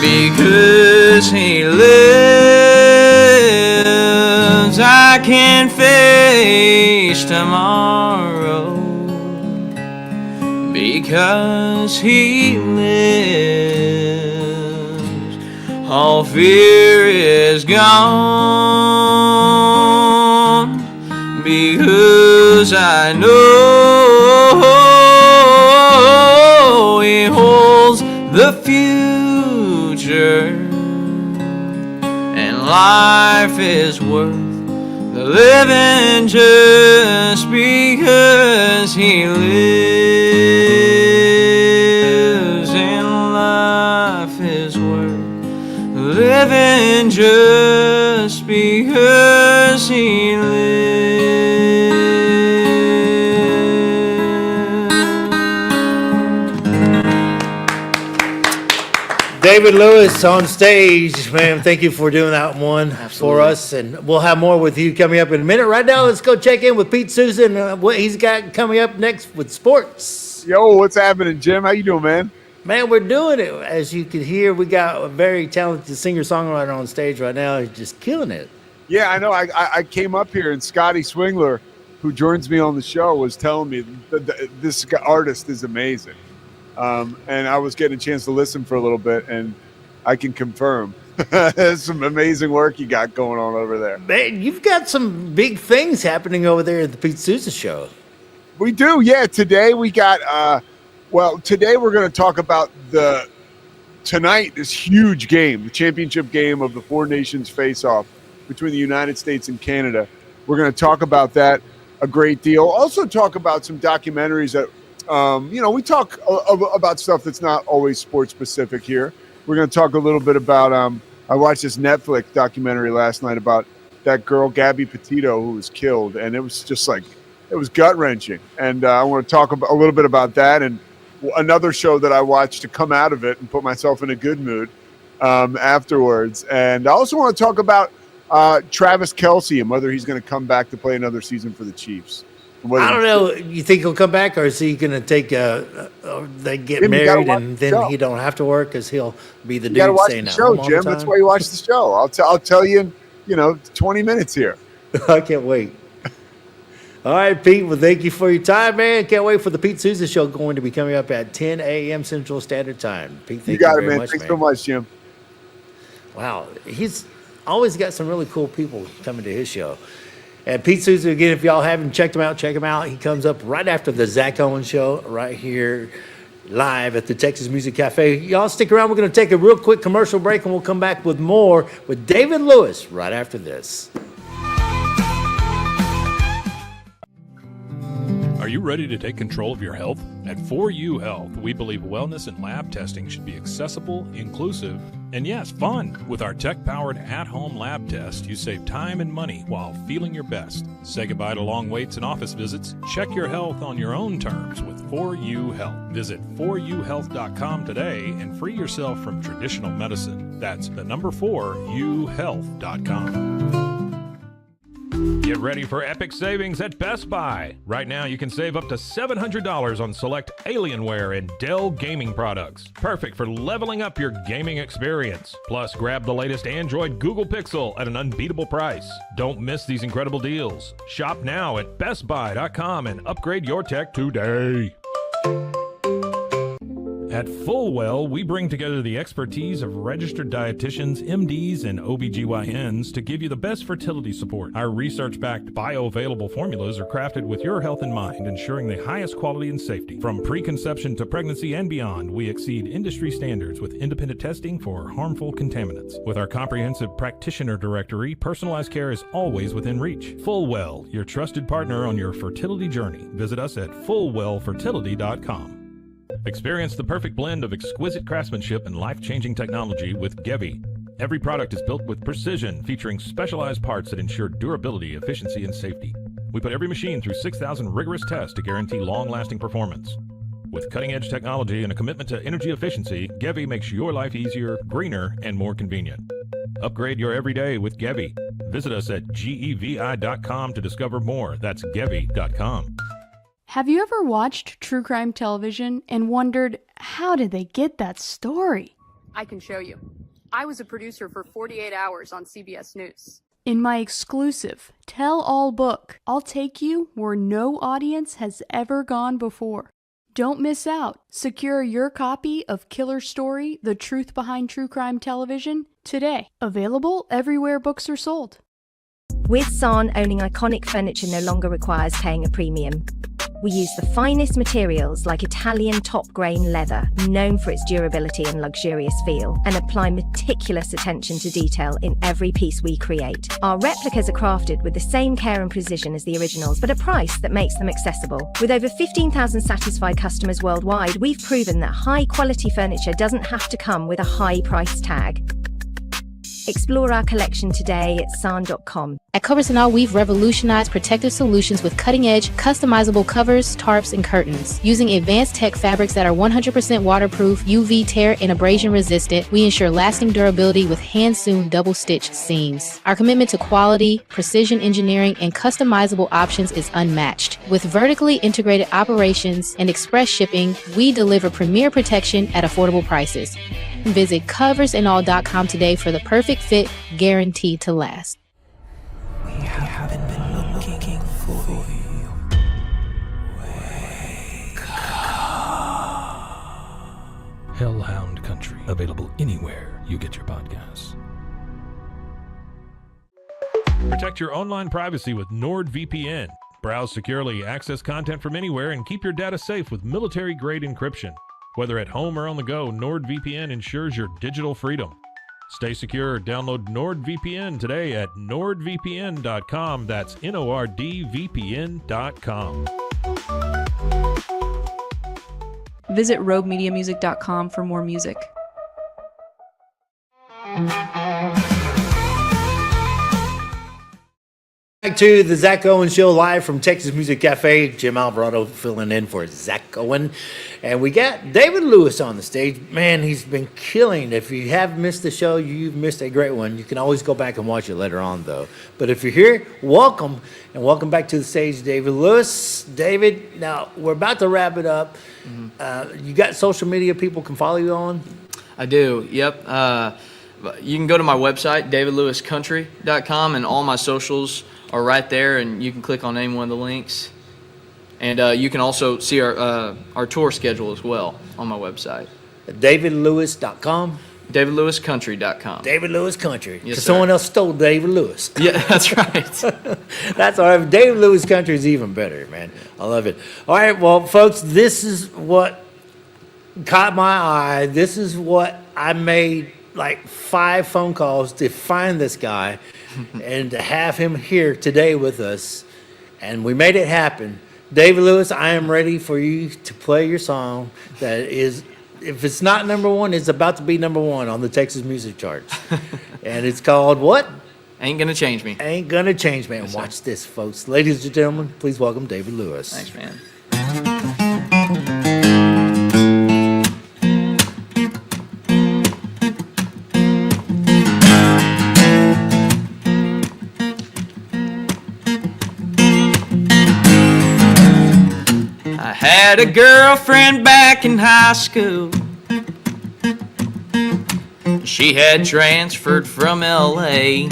Because He lives, I can face tomorrow. Because He lives, all fear is gone. Because I know He holds the future, and life is worth the living just because He lives, and life is worth the living just because He lives. David Lewis on stage, man. Thank you for doing that one for us, and we'll have more with you coming up in a minute. Right now, let's go check in with Pete Souza and what he's got coming up next with sports. Yo, what's happening, Jim? How you doing, man? Man, we're doing it. As you can hear, we got a very talented singer-songwriter on stage right now. He's just killing it. Yeah, I know. I came up here, and Scotty Swingler, who joins me on the show, was telling me that this artist is amazing. and I was getting a chance to listen for a little bit, and I can confirm there's some amazing work you got going on over there. Man, you've got some big things happening over there at the Pete Souza Show. We do, yeah. Today we got, today we're going to talk about tonight, this huge game, the championship game of the Four Nations face-off between the United States and Canada. We're going to talk about that a great deal. Also talk about some documentaries that, we talk about stuff that's not always sports specific here. We're going to talk a little bit about, I watched this Netflix documentary last night about that girl, Gabby Petito, who was killed. And it was just like, it was gut wrenching. And I want to talk a little bit about that and another show that I watched to come out of it and put myself in a good mood afterwards. And I also want to talk about Travis Kelce and whether he's going to come back to play another season for the Chiefs. I don't know. You think he'll come back, or is he going to take they get married and then he don't have to work because he'll be the dude staying at home all the time? Jim. That's why you watch the show. I'll tell you in 20 minutes here. I can't wait. All right, Pete. Well, thank you for your time, man. Can't wait for the Pete Souza Show going to be coming up at 10 a.m. Central Standard Time. Pete, thank you very much, Thanks so much, Jim. Wow, he's always got some really cool people coming to his show. And Pete Souza, again, if y'all haven't checked him out, check him out. He comes up right after the Zack Owen Show right here live at the Texas Music Cafe. Y'all stick around. We're going to take a real quick commercial break, and we'll come back with more with David Lewis right after this. Are you ready to take control of your health? At 4U Health, we believe wellness and lab testing should be accessible, inclusive, and yes, fun. With our tech-powered at-home lab test, you save time and money while feeling your best. Say goodbye to long waits and office visits. Check your health on your own terms with 4U Health. Visit 4uhealth.com today and free yourself from traditional medicine. That's the number 4uhealth.com. Get ready for epic savings at Best Buy. Right now, you can save up to $700 on select Alienware and Dell gaming products. Perfect for leveling up your gaming experience. Plus, grab the latest Android Google Pixel at an unbeatable price. Don't miss these incredible deals. Shop now at bestbuy.com and upgrade your tech today. At Fullwell, we bring together the expertise of registered dietitians, MDs, and OBGYNs to give you the best fertility support. Our research-backed bioavailable formulas are crafted with your health in mind, ensuring the highest quality and safety. From preconception to pregnancy and beyond, we exceed industry standards with independent testing for harmful contaminants. With our comprehensive practitioner directory, personalized care is always within reach. Fullwell, your trusted partner on your fertility journey. Visit us at fullwellfertility.com. Experience the perfect blend of exquisite craftsmanship and life-changing technology with Gevi. Every product is built with precision, featuring specialized parts that ensure durability, efficiency, and safety. We put every machine through 6,000 rigorous tests to guarantee long-lasting performance. With cutting-edge technology and a commitment to energy efficiency, Gevi makes your life easier, greener, and more convenient. Upgrade your everyday with Gevi. Visit us at gevi.com to discover more. That's gevi.com. Have you ever watched true crime television and wondered, how did they get that story? I can show you. I was a producer for 48 Hours on CBS News. In my exclusive tell-all book, I'll take you where no audience has ever gone before. Don't miss out. Secure your copy of Killer Story, The Truth Behind True Crime Television today. Available everywhere books are sold. With San, owning iconic furniture no longer requires paying a premium. We use the finest materials like Italian top-grain leather, known for its durability and luxurious feel, and apply meticulous attention to detail in every piece we create. Our replicas are crafted with the same care and precision as the originals, but a price that makes them accessible. With over 15,000 satisfied customers worldwide, we've proven that high-quality furniture doesn't have to come with a high price tag. Explore our collection today at san.com. At Covers & All, we've revolutionized protective solutions with cutting-edge, customizable covers, tarps, and curtains. Using advanced tech fabrics that are 100% waterproof, UV tear, and abrasion resistant, we ensure lasting durability with hand-sewn double-stitch seams. Our commitment to quality, precision engineering, and customizable options is unmatched. With vertically integrated operations and express shipping, we deliver premier protection at affordable prices. Visit coversandall.com today for the perfect fit, guaranteed to last. We haven't been looking for you. Wake up. Hellhound Country, available anywhere you get your podcasts. Protect your online privacy with NordVPN. Browse securely, access content from anywhere, and keep your data safe with military-grade encryption. Whether at home or on the go, NordVPN ensures your digital freedom. Stay secure. Download NordVPN today at nordvpn.com. That's NORDVPN.com. Visit roguemediamusic.com for more music. Back to the Zack Owen Show live from Texas Music Cafe. Jim Alvarado filling in for Zack Owen. And we got David Lewis on the stage. Man, he's been killing. If you have missed the show, you've missed a great one. You can always go back and watch it later on, though. But if you're here, welcome. And welcome back to the stage, David Lewis. David, now, we're about to wrap it up. You got social media people can follow you on? I do, yep. You can go to my website, davidlewiscountry.com, and all my socials are right there, and you can click on any one of the links. And you can also see our tour schedule as well on my website. davidlewis.com? davidlewiscountry.com. David Lewis Country. Yes, sir. Someone else stole David Lewis. Yeah, that's right. That's all right. David Lewis Country is even better, man. I love it. All right, well, folks, this is what caught my eye. This is what I made like 5 phone calls to find this guy and to have him here today with us. And we made it happen. David Lewis, I am ready for you to play your song that is, if it's not number 1, it's about to be number 1 on the Texas music charts. And it's called what? Ain't Gonna Change Me. Ain't Gonna Change Me. And Yes, watch sir. this, folks. Ladies and gentlemen, please welcome David Lewis. Thanks, man. I had a girlfriend back in high school. She had transferred from LA.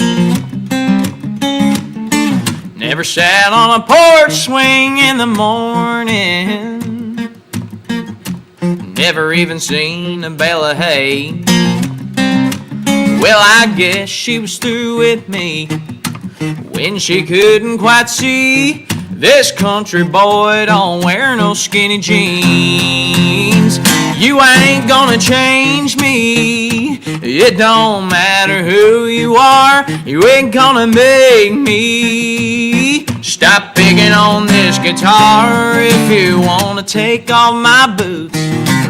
Never sat on a porch swing in the morning. Never even seen a bale of hay. Well, I guess she was through with me when she couldn't quite see this country boy don't wear no skinny jeans. You ain't gonna change me. It don't matter who you are. You ain't gonna make me stop picking on this guitar. If you wanna take off my boots,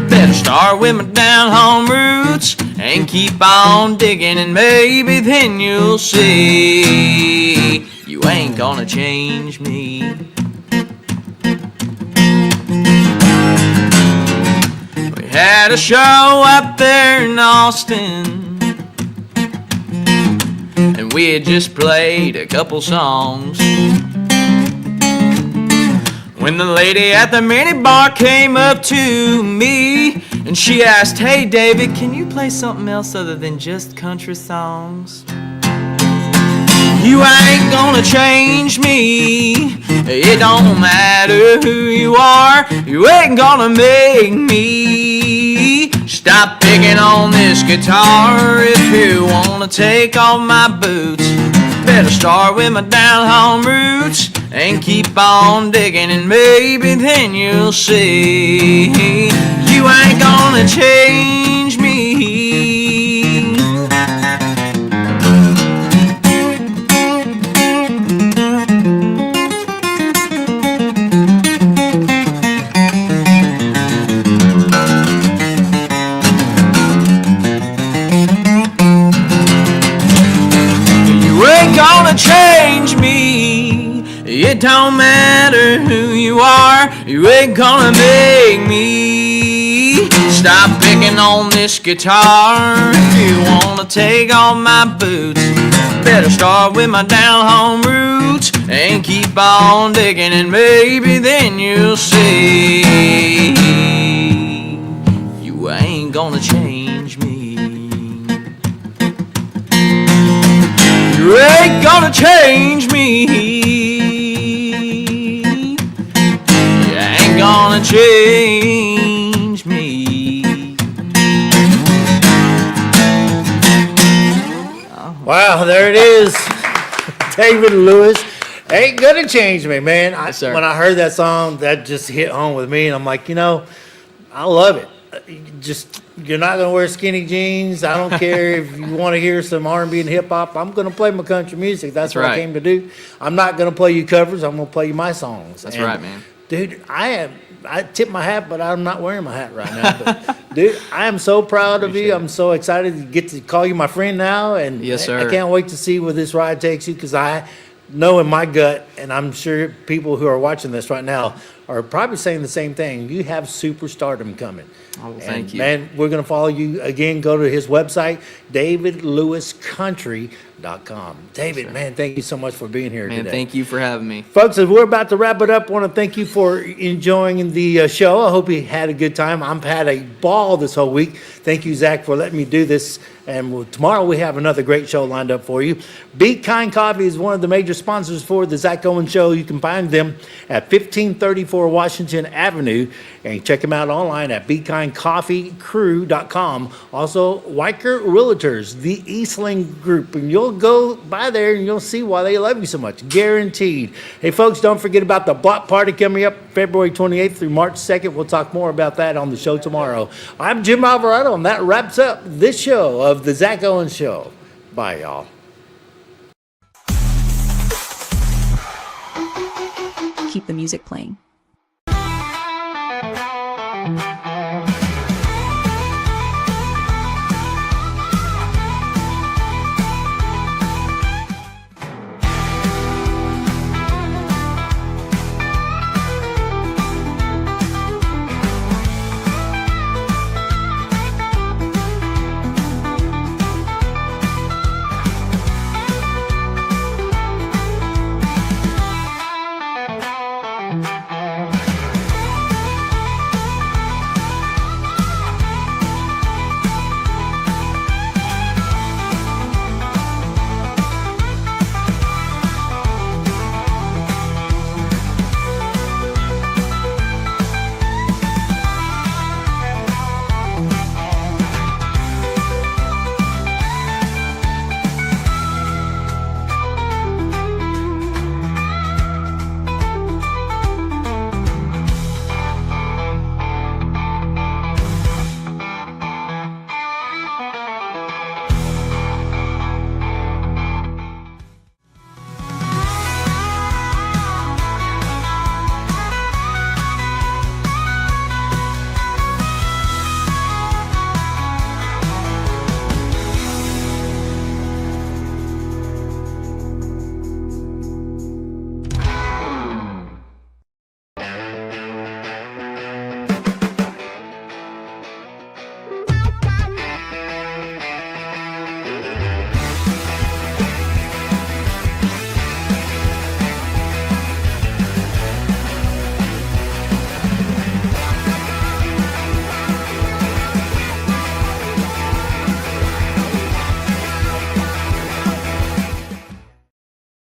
better start with my down home roots and keep on digging, and maybe then you'll see you ain't gonna change me. We had a show up there in Austin, and we had just played a couple songs when the lady at the minibar came up to me and she asked, "Hey David, can you play something else other than just country songs?" You ain't gonna change me. It don't matter who you are. You ain't gonna make me stop picking on this guitar. If you wanna take off my boots, better start with my down home roots and keep on digging, and maybe then you'll see you ain't gonna change me. Gonna change me. It don't matter who you are. You ain't gonna make me stop picking on this guitar. If you wanna take off my boots, better start with my down home roots and keep on digging, and maybe then you'll see you ain't gonna change me. You ain't gonna change me. You ain't gonna change me. Wow, there it is. David Lewis. Ain't gonna change me, man. When I heard that song, that just hit home with me, and I'm like, I love it. You're not gonna wear skinny jeans. I don't care if you want to hear some R&B and hip hop. I'm gonna play my country music. That's what I came to do. I'm not gonna play you covers. I'm gonna play you my songs. That's right, man. Dude, I tip my hat, but I'm not wearing my hat right now. But, dude, I am so proud of you. I'm so excited to get to call you my friend now, and yes, sir. I can't wait to see where this ride takes you, because I know in my gut, and I'm sure people who are watching this right now are probably saying the same thing. You have superstardom coming. Oh, well, thank you. Man, we're going to follow you again. Go to his website, davidlewiscountry.com. David, man, thank you so much for being here today. Man, thank you for having me. Folks, as we're about to wrap it up, I want to thank you for enjoying the show. I hope you had a good time. I've had a ball this whole week. Thank you, Zach, for letting me do this. And tomorrow we have another great show lined up for you. Be Kind Coffee is one of the major sponsors for the Zack Owen Show. You can find them at 1534 Washington Avenue. And check them out online at BeKindCoffeeCrew.com. Also, Weicker Realtors, the Eastling Group. And you'll go by there and you'll see why they love you so much. Guaranteed. Hey, folks, don't forget about the block party coming up February 28th through March 2nd. We'll talk more about that on the show tomorrow. I'm Jim Alvarado, and that wraps up this show of the Zack Owen Show. Bye, y'all. Keep the music playing.